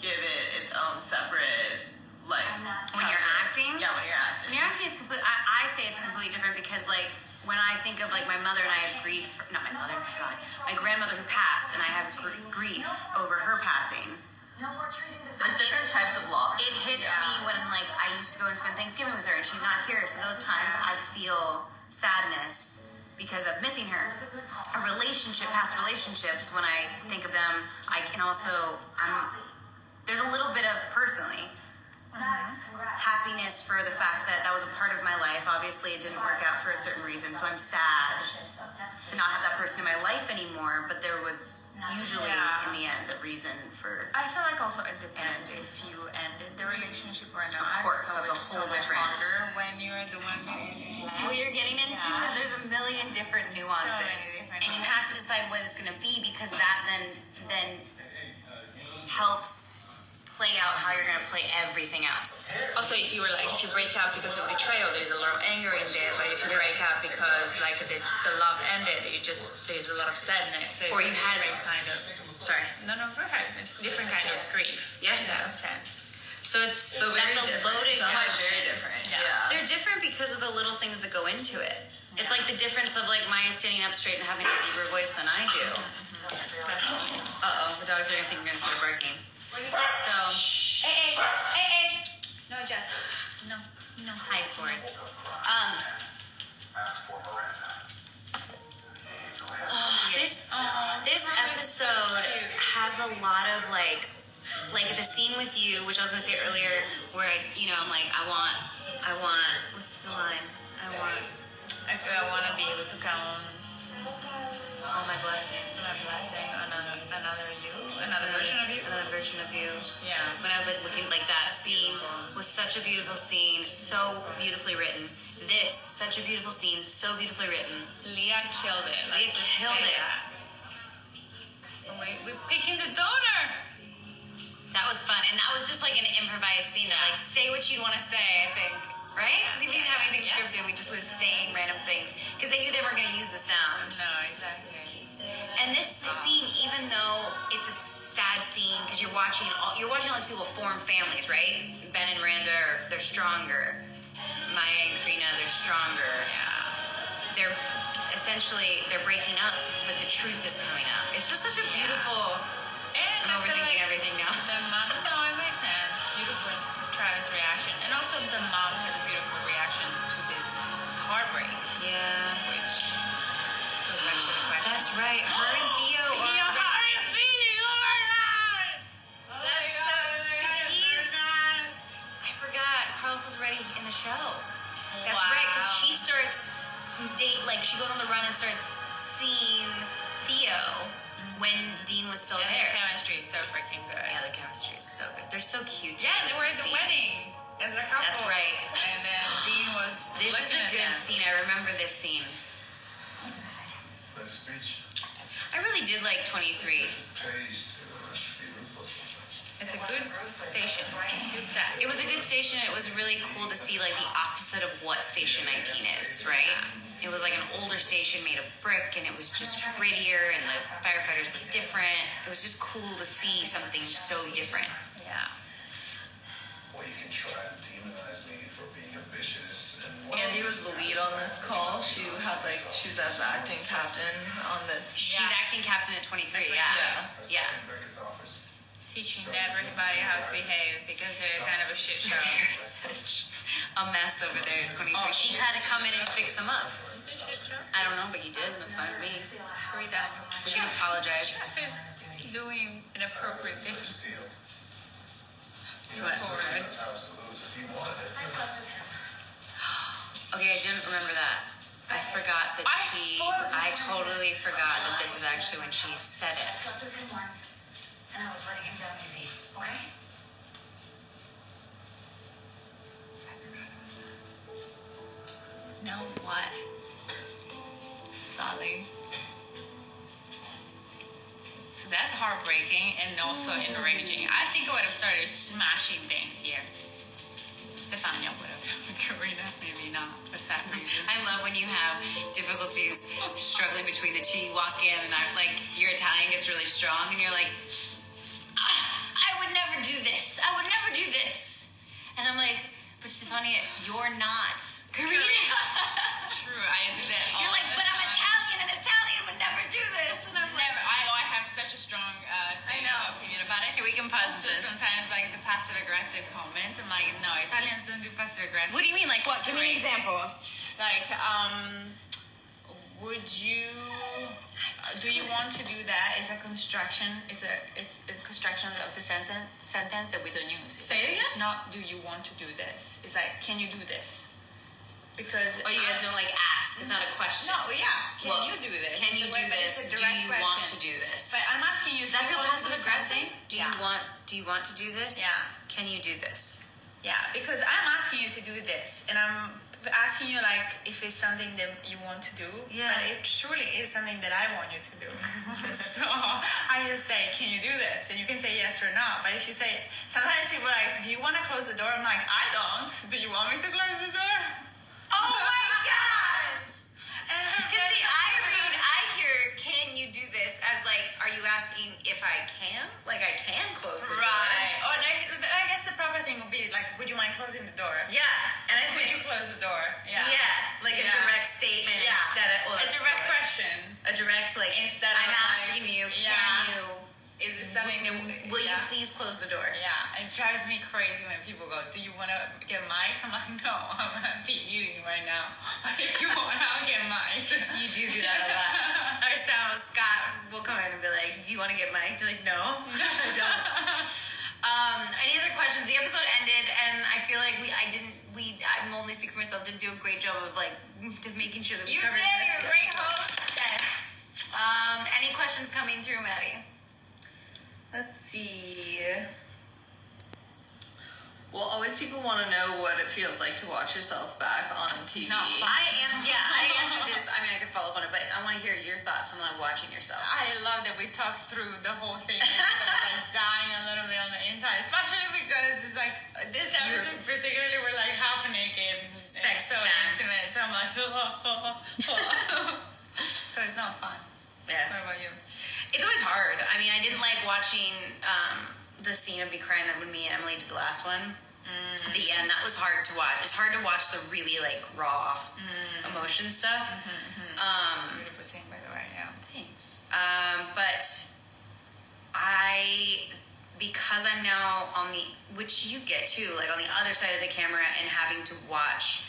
Speaker 7: give it its own separate like?
Speaker 1: when you're acting?
Speaker 7: Yeah, when you're acting.
Speaker 1: When you're acting, it's complete. I say it's completely different because, like, when I think of like my mother and I have grief. Not my mother. God, my grandmother who passed, and I have grief over her passing.
Speaker 7: There's different types of loss.
Speaker 1: It hits me when like I used to go and spend Thanksgiving with her, and she's not here. So those times I feel sadness because of missing her. Past relationships. When I think of them, I can also. There's a little bit of personally. Happiness for the fact that was a part of my life. Obviously, it didn't work out for a certain reason, so I'm sad to not have that person in my life anymore. But there was usually, in the end, a reason for.
Speaker 3: I feel like also it depends if you ended the relationship or not.
Speaker 1: Of course,
Speaker 3: It's
Speaker 1: that's a
Speaker 3: always
Speaker 1: whole
Speaker 3: so much
Speaker 1: different-
Speaker 3: harder when you're the one who is
Speaker 1: See what you're getting into
Speaker 3: Yeah.
Speaker 1: is there's a million different nuances,
Speaker 3: different
Speaker 1: and you have to decide what it's going to be because that then helps play out how you're going to play everything else.
Speaker 8: Also, if you break up because of betrayal, there's a lot of anger in there. But if you break up because like the love ended, there's a lot of sadness. So
Speaker 1: Or
Speaker 8: it's
Speaker 1: you had-
Speaker 8: different kind of.
Speaker 1: Sorry.
Speaker 8: No, go ahead. It's different kind of grief.
Speaker 1: Yeah.
Speaker 8: in that sense.
Speaker 1: So it's
Speaker 7: So very
Speaker 1: that's a
Speaker 7: different.
Speaker 1: loaded
Speaker 7: Sounds
Speaker 1: question.
Speaker 7: very different. Yeah.
Speaker 1: They're different because of the little things that go into it. It's like the difference of like Maya standing up straight and having a deeper voice than I do.
Speaker 8: The dogs are gonna think we're gonna start barking. So, hey. No, Jeff. No, hide for it. This episode has a lot of like the scene with you, which I was gonna say earlier, where I'm like, I want. What's the line? I want to be able to count all my blessings. Another version of you.
Speaker 3: Yeah.
Speaker 8: When I was like looking, like that scene was such a beautiful scene, so beautifully written. This, such a beautiful scene, so beautifully written.
Speaker 3: Leah killed it.
Speaker 8: Leah killed it.
Speaker 3: We're picking the donor.
Speaker 8: That was fun, and that was just like an improvised scene. That like say what you want to say. I think, right? Didn't even have anything scripted. We just was saying random things because they knew they weren't going to use the sound.
Speaker 3: No, exactly.
Speaker 8: And this scene, even though it's a sad scene, because you're watching all these people form families, right? Ben and Miranda, they're stronger. Maya and Karina, they're stronger.
Speaker 3: Yeah.
Speaker 8: They're breaking up, but the truth is coming out. It's just such a beautiful.
Speaker 3: And
Speaker 8: I'm
Speaker 3: I feel
Speaker 8: overthinking
Speaker 3: like
Speaker 8: everything now.
Speaker 3: The mom, no, it makes sense. Beautiful Travis' reaction, and also the mom has a beautiful reaction to this heartbreak,
Speaker 8: Yeah.
Speaker 3: which goes back to the question.
Speaker 8: That's right. Her and Theo.
Speaker 3: Theo, how are you feeling? Oh my God!
Speaker 8: That's so. I forgot. Carlos was already in the show. That's right, because she starts she goes on the run and starts seeing Theo when Dean was still
Speaker 3: And
Speaker 8: there.
Speaker 3: their chemistry is so freaking good.
Speaker 8: Yeah, the chemistry is so good. They're so cute.
Speaker 3: Yeah, they were at the
Speaker 8: scenes.
Speaker 3: wedding as a couple.
Speaker 8: That's right.
Speaker 3: And then Dean was
Speaker 8: This is
Speaker 3: looking
Speaker 8: a
Speaker 3: at
Speaker 8: good
Speaker 3: them.
Speaker 8: scene. I remember this scene.
Speaker 4: Nice speech.
Speaker 8: I really did like 23.
Speaker 4: Pays to be ruthless sometimes.
Speaker 3: It's a good station. It's a good set.
Speaker 8: It was a good station. It was really cool to see like the opposite of what Station 19 is, right? It was like an older station made of brick, and it was just grittier, and the firefighters were different. It was just cool to see something so different.
Speaker 3: Yeah.
Speaker 4: Well, you can try to demonize me for being ambitious and
Speaker 7: Andy was the lead on this call. She was as the acting captain on this.
Speaker 8: She's acting captain at 23.
Speaker 7: Yeah.
Speaker 8: Yeah.
Speaker 4: Becca's office.
Speaker 3: Teaching everybody how to behave because they're kind of a shit show.
Speaker 8: They're such a mess over there at 23. She had to come in and fix them up. I don't know, but you did, and that's fine with me.
Speaker 3: 3 times.
Speaker 8: She didn't apologize.
Speaker 3: Doing inappropriate things.
Speaker 4: Deal.
Speaker 8: What?
Speaker 3: Forward.
Speaker 4: House to lose if you wanted it.
Speaker 8: Okay, I didn't remember that. I forgot that I totally forgot that this is actually when she said it.
Speaker 6: slept with him once, and I was letting him down easy, okay?
Speaker 3: Know what? Sully. So that's heartbreaking and also enraging. I think I would have started smashing things here. Stefania would have. Karina, maybe not. For some reason.
Speaker 8: I love when you have difficulties struggling between the two. You walk in and I'm like, your Italian gets really strong, and you're like, I would never do this. I would never do this. And I'm like, but Stefania, you're not Karina.
Speaker 3: True, I do that all
Speaker 8: You're like,
Speaker 3: the
Speaker 8: but I'm
Speaker 3: time.
Speaker 8: Italian, and Italian would never do this. And I'm like,
Speaker 3: Never. I have such a strong opinion about it.
Speaker 8: Okay, we can pause
Speaker 3: Also,
Speaker 8: this.
Speaker 3: sometimes like the passive aggressive comments, I'm like, no, Italians don't do passive aggressive.
Speaker 8: What do you mean? Like what? Give me an example.
Speaker 3: Like, would you? Do you want to do that? It's a construction. It's a construction of the sentence that we don't use. It's
Speaker 8: Say it again?
Speaker 3: It's not. Do you want to do this? It's like, can you do this? Because
Speaker 8: Oh, you guys don't like ask. It's not a question.
Speaker 3: No, yeah. Can
Speaker 8: Well,
Speaker 3: you do this?
Speaker 8: Can you
Speaker 3: It's a
Speaker 8: do
Speaker 3: way- but
Speaker 8: this?
Speaker 3: it's a
Speaker 8: Do
Speaker 3: direct
Speaker 8: you want to
Speaker 3: question.
Speaker 8: do this?
Speaker 3: But I'm asking you.
Speaker 8: Does that
Speaker 3: do you
Speaker 8: feel
Speaker 3: want to
Speaker 8: passive
Speaker 3: do
Speaker 8: aggressive?
Speaker 3: something?
Speaker 8: Do
Speaker 3: Yeah.
Speaker 8: you want to do this?
Speaker 3: Yeah.
Speaker 8: Can you do this?
Speaker 3: Yeah, because I'm asking you to do this, and I'm asking you like if it's something that you want to do.
Speaker 8: Yeah.
Speaker 3: But it truly is something that I want you to do. So I just say, can you do this? And you can say yes or no. But if you say, sometimes people are like, do you want to close the door? I'm like, I don't. Do you want me to close the door?
Speaker 8: Oh my gosh!
Speaker 3: And
Speaker 8: Because see, I hear, can you do this as like, are you asking if I can? Like I can close the door.
Speaker 3: right. Or I guess the proper thing would be like, would you mind closing the door?
Speaker 8: Yeah. And I
Speaker 3: Would
Speaker 8: think
Speaker 3: you close the door? Yeah.
Speaker 8: yeah, like a
Speaker 3: Yeah.
Speaker 8: direct statement
Speaker 3: Yeah.
Speaker 8: instead of
Speaker 3: A direct question. question
Speaker 8: A direct, like,
Speaker 3: instead
Speaker 8: I'm
Speaker 3: of like,
Speaker 8: asking you,
Speaker 3: yeah.
Speaker 8: can you,
Speaker 3: Is it something that
Speaker 8: will you please close the door?
Speaker 3: Yeah, it drives me crazy when people go, "Do you want to get mic'd?" I'm like, "No, I'm happy eating right now. If you want, I'll get mic'd."
Speaker 8: You do that a lot. Or so Scott will come in and be like, "Do you want to get mic'd?" You're like, "No, I don't." Any other questions? The episode ended, and I feel like I'm only speaking for myself, didn't do a great job of like making sure that we
Speaker 3: You
Speaker 8: covered
Speaker 3: did.
Speaker 8: this.
Speaker 3: You're a great hostess.
Speaker 8: Any questions coming through, Maddie?
Speaker 7: Let's see. Well, always people want to know what it feels like to watch yourself back on TV.
Speaker 8: No, I answered this. I mean, I could follow up on it, but I want to hear your thoughts on like watching yourself.
Speaker 3: I love that we talked through the whole thing. And like dying a little bit on the inside, especially because it's like this episode particularly we're like half naked,
Speaker 8: Sex
Speaker 3: so
Speaker 8: time.
Speaker 3: intimate. So I'm like, so it's not fun.
Speaker 8: Yeah.
Speaker 3: What about you?
Speaker 8: It's always hard. I mean, I didn't like watching the scene of me crying that when me and Emily did the last one. At the end, that was hard to watch. It's hard to watch the really like raw emotion stuff.
Speaker 3: Beautiful scene, by the way. Yeah.
Speaker 8: Thanks. But because I'm now on the, which you get too, like on the other side of the camera and having to watch,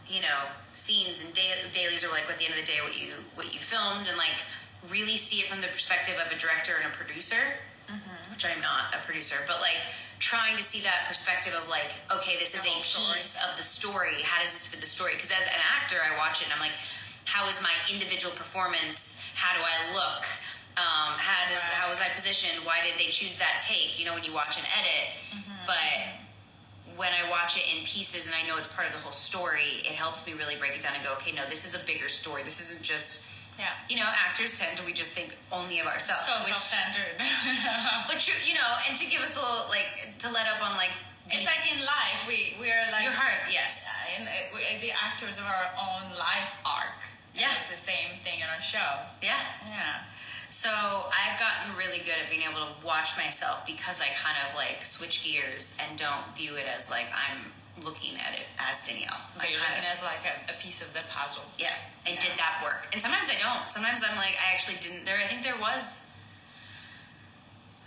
Speaker 8: you know, scenes and dailies or like at the end of the day what you filmed and like really see it from the perspective of a director and a producer, which I'm not a producer, but like trying to see that perspective of like, okay, this is a piece of the story. How does this fit the story? Because as an actor, I watch it and I'm like, how is my individual performance? How do I look? How was I positioned? Why did they choose that take? You know, when you watch an edit, but when I watch it in pieces and I know it's part of the whole story, it helps me really break it down and go, okay, no, this is a bigger story. This isn't just, you know, actors tend to, we just think only of ourselves.
Speaker 3: So self-centered.
Speaker 8: But true, you know, and to give us a little, like, to let up on, like,
Speaker 3: It's like in life, we are like
Speaker 8: your heart, yes.
Speaker 3: and the actors of our own life arc.
Speaker 8: Yeah.
Speaker 3: It's the same thing in our show.
Speaker 8: Yeah.
Speaker 3: Yeah.
Speaker 8: So I've gotten really good at being able to watch myself because I kind of like switch gears and don't view it as like I'm looking at it as Danielle.
Speaker 3: But you're looking as like a piece of the puzzle.
Speaker 8: Yeah, and did that work. And sometimes I don't. Sometimes I'm like, I actually didn't. I think there was,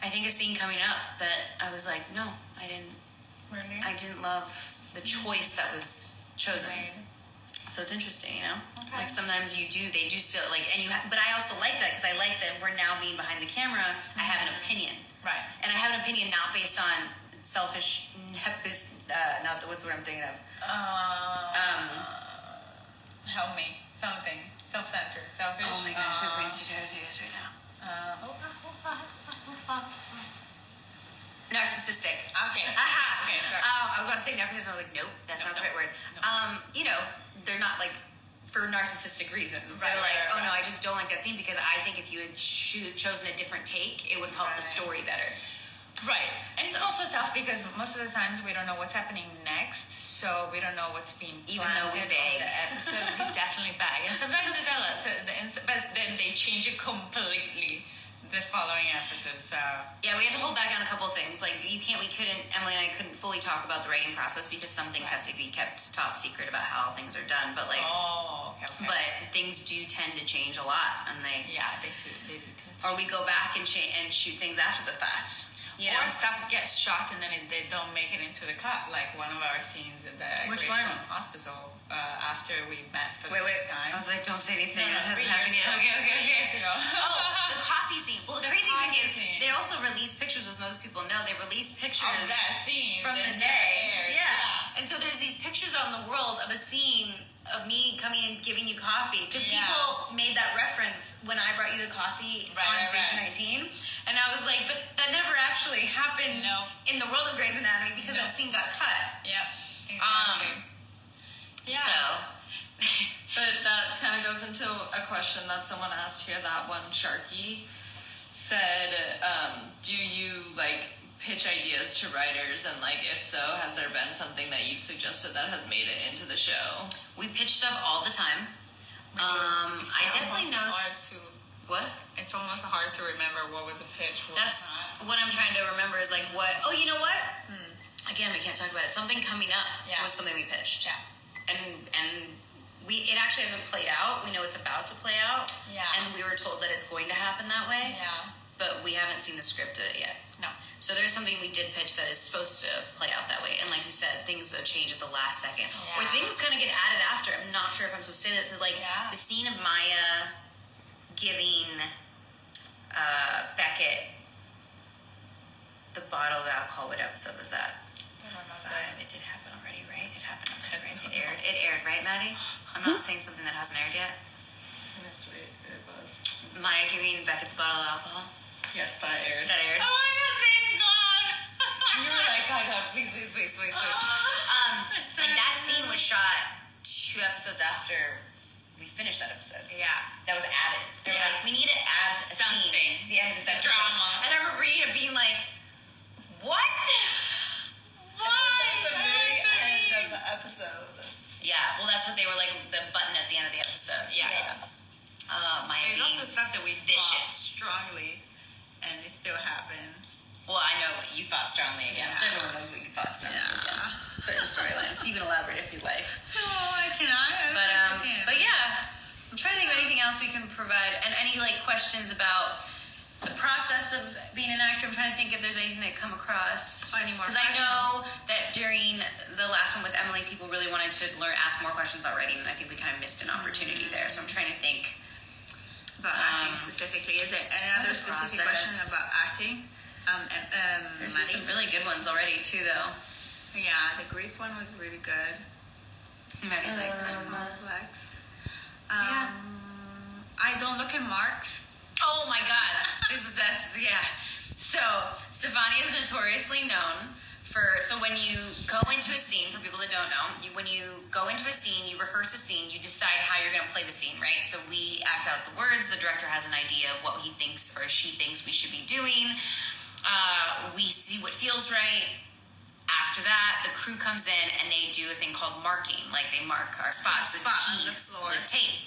Speaker 8: a scene coming up that I was like, no, I didn't.
Speaker 3: Really?
Speaker 8: I didn't love the choice that was chosen. So it's interesting, you know?
Speaker 3: Okay.
Speaker 8: Like sometimes they do still, like, but I also like that because I like that we're now being behind the camera. I have an opinion.
Speaker 3: Right.
Speaker 8: And I have an opinion not based on selfish, not what's what I'm thinking of.
Speaker 3: Help me. Something. Self-centered. Selfish.
Speaker 8: Oh my gosh, my brain's too tired to think of this right now. Narcissistic.
Speaker 3: Okay.
Speaker 8: Aha.
Speaker 3: Okay, sorry.
Speaker 8: I was about to say narcissism. I was like, nope, that's not the right word. You know, they're not like for narcissistic reasons.
Speaker 3: Right,
Speaker 8: They're like,
Speaker 3: right,
Speaker 8: oh no, I just don't like that scene because I think if you had chosen a different take, it would help the story better.
Speaker 3: Right. And it's also tough because most of the times we don't know what's happening next, so we don't know what's being
Speaker 8: Even though we
Speaker 3: planted
Speaker 8: beg.
Speaker 3: on the episode. We definitely beg. And sometimes they tell us, but then they change it completely the following episode, so...
Speaker 8: Yeah, we had to hold back on a couple of things. Like, Emily and I couldn't fully talk about the writing process because some things have to be kept top secret about how things are done. But like, but things do tend to change a lot, and they
Speaker 3: do.
Speaker 8: or we go back and shoot things after the fact. You know?
Speaker 3: Or stuff gets shot and then they don't make it into the cut, like one of our scenes at the
Speaker 8: Which
Speaker 3: Grace
Speaker 8: one?
Speaker 3: Home Hospital after we met for the
Speaker 8: Wait.
Speaker 3: first time.
Speaker 8: I was like, don't say anything.
Speaker 3: No,
Speaker 8: This hasn't
Speaker 3: 3
Speaker 8: happened
Speaker 3: years
Speaker 8: yet.
Speaker 3: ago.
Speaker 8: Okay.
Speaker 3: 3 years ago.
Speaker 8: Oh, the coffee scene. Well, the crazy thing is,
Speaker 3: scene.
Speaker 8: they also release pictures, as most people know. They release pictures
Speaker 3: Of that scene
Speaker 8: from the
Speaker 3: that
Speaker 8: day.
Speaker 3: aired.
Speaker 8: Yeah. And so there's these pictures on the world of a scene of me coming and giving you coffee because people made that reference when I brought you the coffee on Station 19, and I was like, but that never actually happened in the world of Grey's Anatomy because that scene got cut.
Speaker 3: Yep. Exactly.
Speaker 8: So.
Speaker 7: But that kind of goes into a question that someone asked here. That one, Sharky, said, do you like pitch ideas to writers, and like if so, has there been something that you've suggested that has made it into the show?
Speaker 8: We pitch stuff all the time. I definitely know. What?
Speaker 3: It's almost hard to remember what was the pitch.
Speaker 8: That's what I'm trying to remember is like what. Oh, you know what? Again, we can't talk about it. Something coming up was something we pitched.
Speaker 3: Yeah.
Speaker 8: And it actually hasn't played out. We know it's about to play out.
Speaker 3: Yeah.
Speaker 8: And we were told that it's going to happen that way.
Speaker 3: Yeah.
Speaker 8: But we haven't seen the script yet.
Speaker 3: No.
Speaker 8: So there's something we did pitch that is supposed to play out that way. And like we said, things that change at the last second. Or
Speaker 3: Yeah.
Speaker 8: things kind of get added after. I'm not sure if I'm supposed to say that. But like
Speaker 3: Yeah.
Speaker 8: the scene of Maya giving Beckett the bottle of alcohol. What episode was that?
Speaker 3: I don't know that.
Speaker 8: It did happen already, right? It happened already, right? It aired, right, Maddie? I'm not saying something that hasn't aired yet.
Speaker 7: Yes, it was.
Speaker 8: Maya giving Beckett the bottle of alcohol.
Speaker 7: Yes, that aired.
Speaker 8: That aired.
Speaker 3: Oh my god, thank God!
Speaker 8: You were like, God, please. And that scene was shot 2 episodes after we finished that episode.
Speaker 3: Yeah.
Speaker 8: That was added. They were
Speaker 3: Yeah.
Speaker 8: like, we need to add a
Speaker 3: Something.
Speaker 8: scene to the end of this episode.
Speaker 3: Drama.
Speaker 8: And I remember reading it being like, what?
Speaker 7: Why? The very end of the episode.
Speaker 8: Yeah, well, that's what they were like, the button at the end of the episode.
Speaker 3: Yeah.
Speaker 8: Maya
Speaker 3: There's
Speaker 8: being
Speaker 3: also stuff that we
Speaker 8: vicious.
Speaker 3: fought strongly, and it still happened.
Speaker 8: Well, I know what you thought strongly against.
Speaker 3: Yeah.
Speaker 8: Everyone knows what you thought strongly
Speaker 3: Yeah.
Speaker 8: against. Certain storylines. You can elaborate if you like.
Speaker 3: Oh, I cannot.
Speaker 8: But yeah, I'm trying to think of anything else we can provide, and any like questions about the process of being an actor. I'm trying to think if there's anything that come across.
Speaker 3: Or any more
Speaker 8: Because I know that during the last one with Emily, people really wanted to ask more questions about writing, and I think we kind of missed an opportunity there. So I'm trying to think.
Speaker 3: About acting specifically, is there any other
Speaker 8: the
Speaker 3: specific
Speaker 8: process.
Speaker 3: question about acting?
Speaker 8: There's been some really good ones already too, though.
Speaker 3: Yeah, the Greek one was really good.
Speaker 8: Maddie's like,
Speaker 3: Complex.
Speaker 8: Yeah.
Speaker 3: I don't look at marks.
Speaker 8: oh my God, this is yeah. So Stefania is notoriously known for, so when you go into a scene, for people that don't know, when you go into a scene, you rehearse a scene, you decide how you're going to play the scene, right? So we act out the words, the director has an idea of what he thinks or she thinks we should be doing. We see what feels right. After that, the crew comes in and they do a thing called marking. Like they mark our spots with
Speaker 3: Spot on the
Speaker 8: tees,
Speaker 3: floor.
Speaker 8: with tape.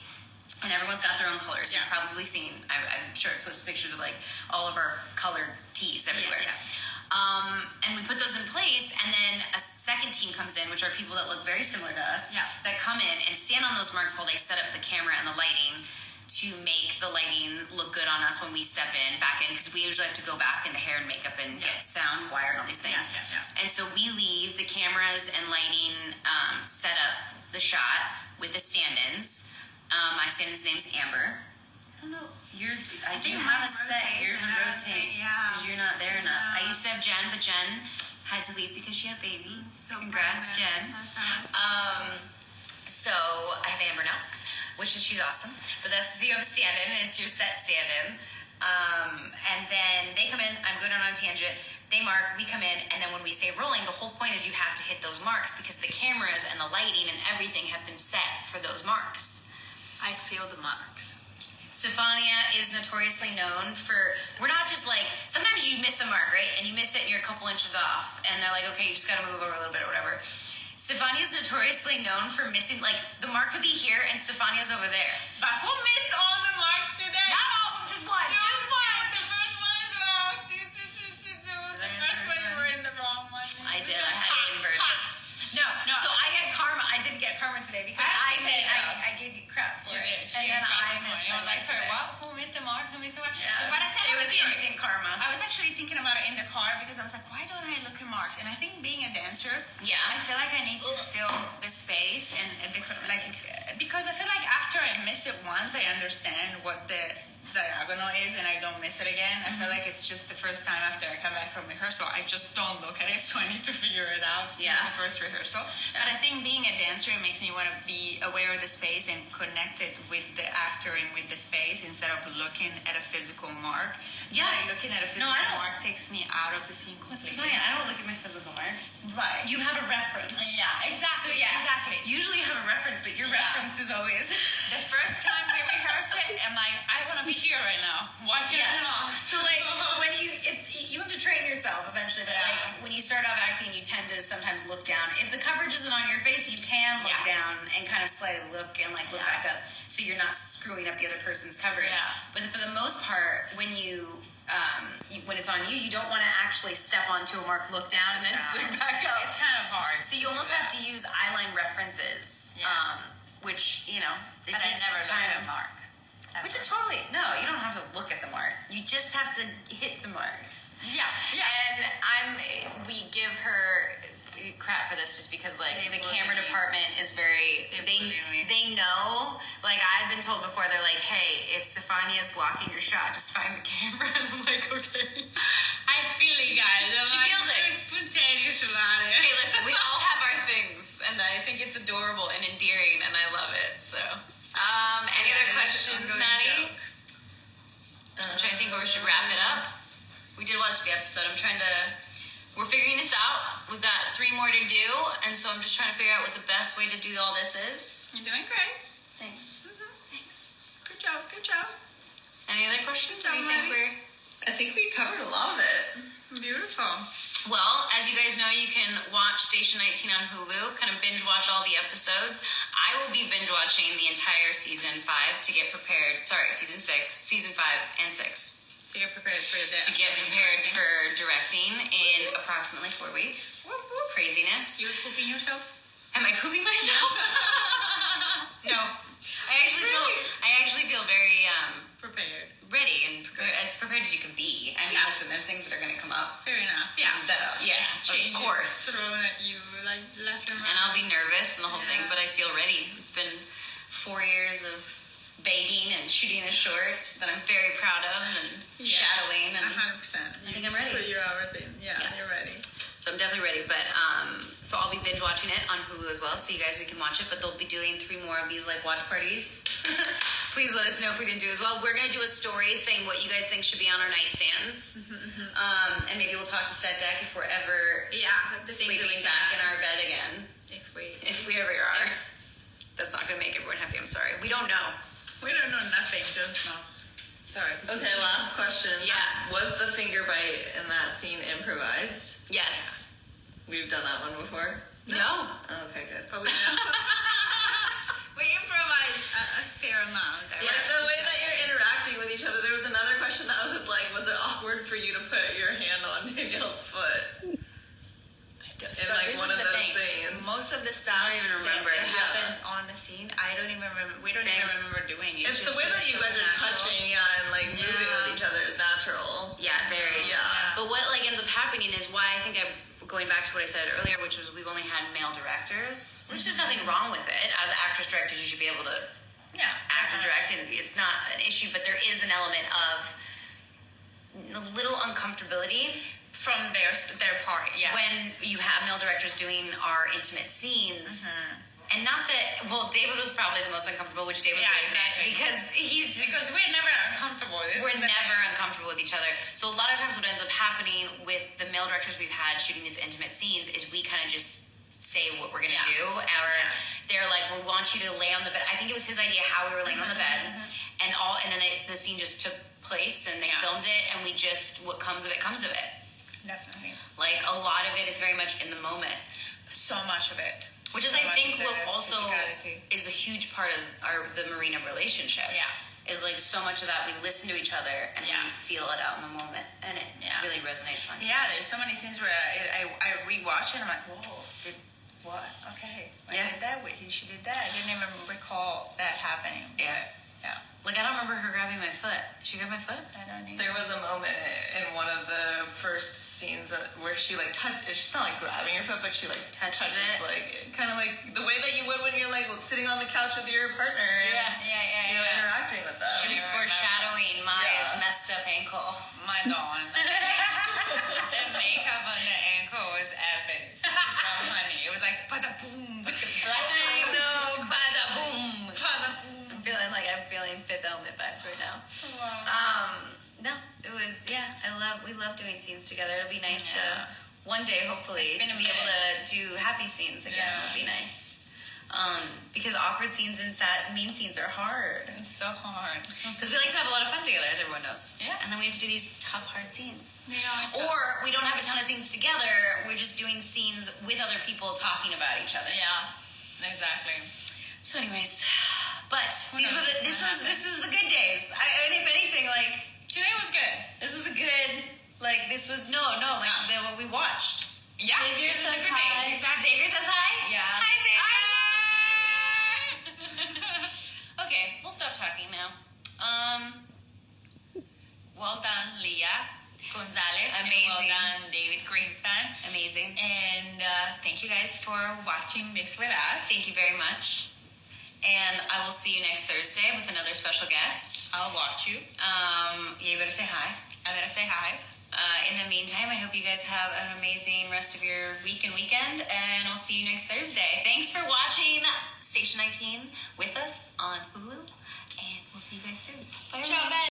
Speaker 8: And everyone's got their own colors.
Speaker 3: Yeah.
Speaker 8: You've probably seen, I'm sure I posted pictures of like all of our colored tees everywhere.
Speaker 3: Yeah.
Speaker 8: And we put those in place, and then a second team comes in, which are people that look very similar to us,
Speaker 3: Yeah.
Speaker 8: that come in and stand on those marks while they set up the camera and the lighting to make the lighting look good on us when we step in, back in, because we usually have to go back into hair and makeup and get sound wired and all these things.
Speaker 3: Yeah.
Speaker 8: And so we leave the cameras and lighting set up the shot with the stand-ins. My stand-in's name's Amber. I don't know. Yours, I do
Speaker 3: think
Speaker 8: have a
Speaker 3: mine
Speaker 8: set.
Speaker 3: rotates
Speaker 8: Yours
Speaker 3: and
Speaker 8: would
Speaker 3: I
Speaker 8: rotate.
Speaker 3: rotate, yeah.
Speaker 8: Because you're not there enough. I
Speaker 3: Yeah.
Speaker 8: used to have Jen, but Jen had to leave because she had a baby.
Speaker 3: So
Speaker 8: Congrats,
Speaker 3: pregnant.
Speaker 8: Jen.
Speaker 3: That's nice.
Speaker 8: So I have Amber now, which is, she's awesome. But that's, so you have a stand-in, and it's your set stand-in. And then they come in, I'm going on a tangent, they mark, we come in, and then when we say rolling, the whole point is you have to hit those marks because the cameras and the lighting and everything have been set for those marks.
Speaker 3: I feel the marks.
Speaker 8: Stefania is notoriously known for, we're not just like, sometimes you miss a mark, right? And you miss it and you're a couple inches off, and they're like, okay, you just gotta move over a little bit or whatever. Stefania is notoriously known for missing, like, the mark could be here and Stefania's over there.
Speaker 3: But who missed all the marks today?
Speaker 8: Not all, just one. Just one.
Speaker 3: The first one, the first one you were in the wrong one.
Speaker 8: I did, I had it inverted. No, so I had karma, I did get karma today because
Speaker 3: I have to say,
Speaker 8: I gave you crap for
Speaker 3: You
Speaker 8: it.
Speaker 3: did.
Speaker 8: And then I missed
Speaker 3: I
Speaker 8: one.
Speaker 3: was like, sorry, what? Who missed the mark? Who missed the mark?
Speaker 8: Yeah,
Speaker 3: But I
Speaker 8: it
Speaker 3: said
Speaker 8: was instant karma.
Speaker 3: I was actually thinking about it in the car because I was like, why don't I look at marks? And I think being a dancer,
Speaker 8: Yeah.
Speaker 3: I feel like I need to fill the space and because I feel like after I miss it once, I understand what the diagonal is and I don't miss it again. I feel like it's just the first time after I come back from rehearsal, I just don't look at it, so I need to figure it out in
Speaker 8: Yeah.
Speaker 3: the first rehearsal. But I think being a dancer, it makes me want to be aware of the space and connected with the actor and with the space instead of looking at a physical mark.
Speaker 8: Yeah.
Speaker 3: Like, looking at a
Speaker 8: No,
Speaker 3: physical
Speaker 8: I don't-
Speaker 3: mark takes me out of the scene completely.
Speaker 8: Stefania, I don't look at my physical marks.
Speaker 3: Right.
Speaker 8: You have a reference.
Speaker 3: Yeah, exactly. Exactly.
Speaker 8: Usually you have a reference, but your
Speaker 3: Yeah.
Speaker 8: reference is always.
Speaker 3: The first time we rehearse it, I'm like, I want to be here right now. Why can't I not?
Speaker 8: So like when you have to train yourself eventually, but
Speaker 3: Yeah.
Speaker 8: like when you start off acting, you tend to sometimes look down. If the coverage isn't on your face, you can look
Speaker 3: Yeah.
Speaker 8: down and kind of slightly look and like look
Speaker 3: Yeah.
Speaker 8: back up, so you're not screwing up the other person's coverage.
Speaker 3: Yeah.
Speaker 8: But for the most part, when when it's on you, you don't want to actually step onto a mark, look down, and then
Speaker 3: Yeah.
Speaker 8: slip back up.
Speaker 3: It's kind of hard.
Speaker 8: So you almost have to use eyeline references.
Speaker 3: Yeah.
Speaker 1: which, you know, it
Speaker 3: But I
Speaker 1: takes
Speaker 3: never look
Speaker 1: time.
Speaker 3: at a mark.
Speaker 1: Which is totally, no, you don't have to look at the mark. You just have to hit the mark.
Speaker 3: Yeah.
Speaker 1: And we give her crap for this just because, like,
Speaker 3: They
Speaker 1: the
Speaker 3: believe
Speaker 1: camera
Speaker 3: me.
Speaker 1: department is very,
Speaker 3: believe me.
Speaker 1: they know, like, I've been told before, they're like, hey, if Stefania is blocking your shot, just find the camera. And I'm like, okay.
Speaker 3: I feel it, guys.
Speaker 1: She feels it.
Speaker 3: Very spontaneous about it.
Speaker 1: Hey, listen, we all have our things, and I think it's adorable and endearing, and I love it, so. Any other questions, Maddie? I'm trying to think where we should wrap it up. We did watch the episode. We're figuring this out. We've got 3 more to do, and so I'm just trying to figure out what the best way to do all this is.
Speaker 3: You're doing great.
Speaker 1: Thanks. Thanks.
Speaker 3: Good job. Good job.
Speaker 1: Any other questions?
Speaker 3: Good job,
Speaker 1: Or you think
Speaker 3: Maddie.
Speaker 7: I think we covered a lot of it.
Speaker 3: Beautiful.
Speaker 1: Well, as you guys know, you can watch Station 19 on Hulu, kind of binge watch all the episodes. I will be binge watching the entire season 5 to get prepared. Sorry, season 6, season 5, and 6.
Speaker 3: To get prepared for your day.
Speaker 1: To get prepared for directing in approximately 4 weeks. Craziness.
Speaker 3: You're pooping yourself?
Speaker 1: Am I pooping myself? No. I actually feel very
Speaker 3: Prepared.
Speaker 1: ready and as prepared as you can be. I mean, listen, there's things that are going to come up.
Speaker 3: Fair enough. Yeah.
Speaker 1: Of course.
Speaker 3: Thrown at you like left and
Speaker 1: And
Speaker 3: right.
Speaker 1: I'll be nervous and the whole thing, but I feel ready. It's been 4 years of begging and shooting a short that I'm very proud of and shadowing, and
Speaker 3: 100%.
Speaker 1: I think I'm ready.
Speaker 3: Put your hours in. Yeah,
Speaker 1: Yeah.
Speaker 3: you're ready.
Speaker 1: So I'm definitely ready. But so I'll be binge watching it on Hulu as well, so you guys, we can watch it. But they'll be doing 3 more of these like watch parties. Please let us know if we didn't do as well. We're gonna do a story saying what you guys think should be on our nightstands, and maybe we'll talk to Set Deck if we're ever sleeping back in our bed again.
Speaker 3: If we
Speaker 1: Ever are. That's not gonna make everyone happy. I'm sorry. We don't know.
Speaker 3: we don't know nothing, just know. Sorry.
Speaker 7: Okay, last question.
Speaker 1: Yeah.
Speaker 7: Was the finger bite in that scene improvised?
Speaker 1: Yes.
Speaker 7: We've done that one before?
Speaker 1: No.
Speaker 7: Oh, okay, good.
Speaker 3: But we know. We improvise a fair amount.
Speaker 7: Yeah, the way that you're interacting with each other, there was another question that was like, was it awkward for you to put your hand on Danielle's foot? In like one of those scenes.
Speaker 3: Most of the stuff
Speaker 1: I don't even remember.
Speaker 3: that
Speaker 1: Yeah.
Speaker 3: happened on the scene, I don't even remember. We don't
Speaker 1: Same.
Speaker 3: even remember doing it.
Speaker 7: It's the
Speaker 3: just
Speaker 7: way
Speaker 3: was
Speaker 7: that you
Speaker 3: so
Speaker 7: guys are
Speaker 3: natural.
Speaker 7: touching, and like moving
Speaker 3: Yeah.
Speaker 7: with each other is natural.
Speaker 1: Yeah, very.
Speaker 7: Yeah.
Speaker 1: But what like ends up happening is why I think I'm going back to what I said earlier, which was we've only had male directors, which is nothing wrong with it. As actress directors, you should be able to
Speaker 3: Yeah.
Speaker 1: act and direct, and it's not an issue. But there is an element of a little uncomfortability
Speaker 3: From their part, yeah.
Speaker 1: when you have male directors doing our intimate scenes. And not that, well, David was probably the most uncomfortable, which David
Speaker 3: Yeah,
Speaker 1: would admit,
Speaker 3: exactly.
Speaker 1: because he's just,
Speaker 3: Because we're never uncomfortable. This
Speaker 1: we're
Speaker 3: is the
Speaker 1: never
Speaker 3: thing.
Speaker 1: uncomfortable with each other. So a lot of times what ends up happening with the male directors we've had shooting these intimate scenes is we kind of just say what we're gonna
Speaker 3: Yeah.
Speaker 1: do, or they're like, we want you to lay on the bed. I think it was his idea how we were laying on the bed, and then the scene just took place, and they filmed it, and we just, what comes of it comes of it.
Speaker 3: Definitely.
Speaker 1: Like a lot of it is very much in the moment.
Speaker 3: So much of it.
Speaker 1: Which is,
Speaker 3: So
Speaker 1: I
Speaker 3: much
Speaker 1: think,
Speaker 3: of
Speaker 1: what
Speaker 3: the
Speaker 1: also
Speaker 3: physicality.
Speaker 1: is a huge part of the Marina relationship.
Speaker 3: Yeah.
Speaker 1: Is like so much of that we listen to each other and
Speaker 3: Yeah.
Speaker 1: we feel it out in the moment, and it really resonates on you.
Speaker 3: Yeah, there's so many scenes where I rewatch it and I'm like, whoa, what? Okay. I
Speaker 1: Yeah.
Speaker 3: did that way. She did that. I didn't even recall that happening.
Speaker 1: Yeah.
Speaker 3: Yeah.
Speaker 1: Like I don't remember her grabbing my foot. Did she grab my foot?
Speaker 3: I don't either.
Speaker 7: There was a moment in one of the first scenes where she like she's not like grabbing your foot, but she like
Speaker 1: Touches
Speaker 7: touches
Speaker 1: it.
Speaker 7: like kind of like the way that you would when you're like sitting on the couch with your partner and you're interacting with them.
Speaker 1: She was foreshadowing Maya's messed up ankle.
Speaker 3: My dawn. The makeup on the ankle was epic. Oh, honey. It was like, bada boom.
Speaker 1: I know, bada boom.
Speaker 3: Bada boom.
Speaker 1: I'm feeling Fifth Element vibes right now. No, it was we love doing scenes together. It'll be nice to one day hopefully
Speaker 3: It's
Speaker 1: to
Speaker 3: been
Speaker 1: be
Speaker 3: a
Speaker 1: able to do happy scenes again.
Speaker 3: Yeah.
Speaker 1: Would be nice. Because awkward scenes and mean scenes are hard.
Speaker 3: It's so hard.
Speaker 1: Because we like to have a lot of fun together, as everyone knows.
Speaker 3: Yeah.
Speaker 1: And then we have to do these tough, hard scenes.
Speaker 3: Yeah.
Speaker 1: Or we don't have a ton of scenes together. We're just doing scenes with other people talking about each other.
Speaker 3: Yeah. Exactly.
Speaker 1: So, anyways, but
Speaker 3: Who knows what's
Speaker 1: this
Speaker 3: gonna
Speaker 1: is the good days. And if anything, like
Speaker 3: Today was good.
Speaker 1: this is a good what we watched.
Speaker 3: Yeah.
Speaker 1: Xavier
Speaker 3: this is
Speaker 1: says
Speaker 3: a good
Speaker 1: hi.
Speaker 3: day. Exactly.
Speaker 1: Xavier says hi.
Speaker 3: Yeah.
Speaker 1: Hi, Xavier. Okay, we'll stop talking now. Well done, Leah Gonzalez.
Speaker 8: Amazing.
Speaker 1: And well done, David Greenspan.
Speaker 8: Amazing.
Speaker 1: And thank you guys for watching this with us.
Speaker 8: Thank you very much. And I will see you next Thursday with another special guest.
Speaker 1: I'll watch you.
Speaker 8: Yeah, you better say hi.
Speaker 1: I better say hi.
Speaker 8: In the meantime, I hope you guys have an amazing rest of your week and weekend, and I'll see you next Thursday. Thanks for watching Station 19 with us on Hulu, and we'll see you guys soon. Bye.
Speaker 1: Ciao, bye.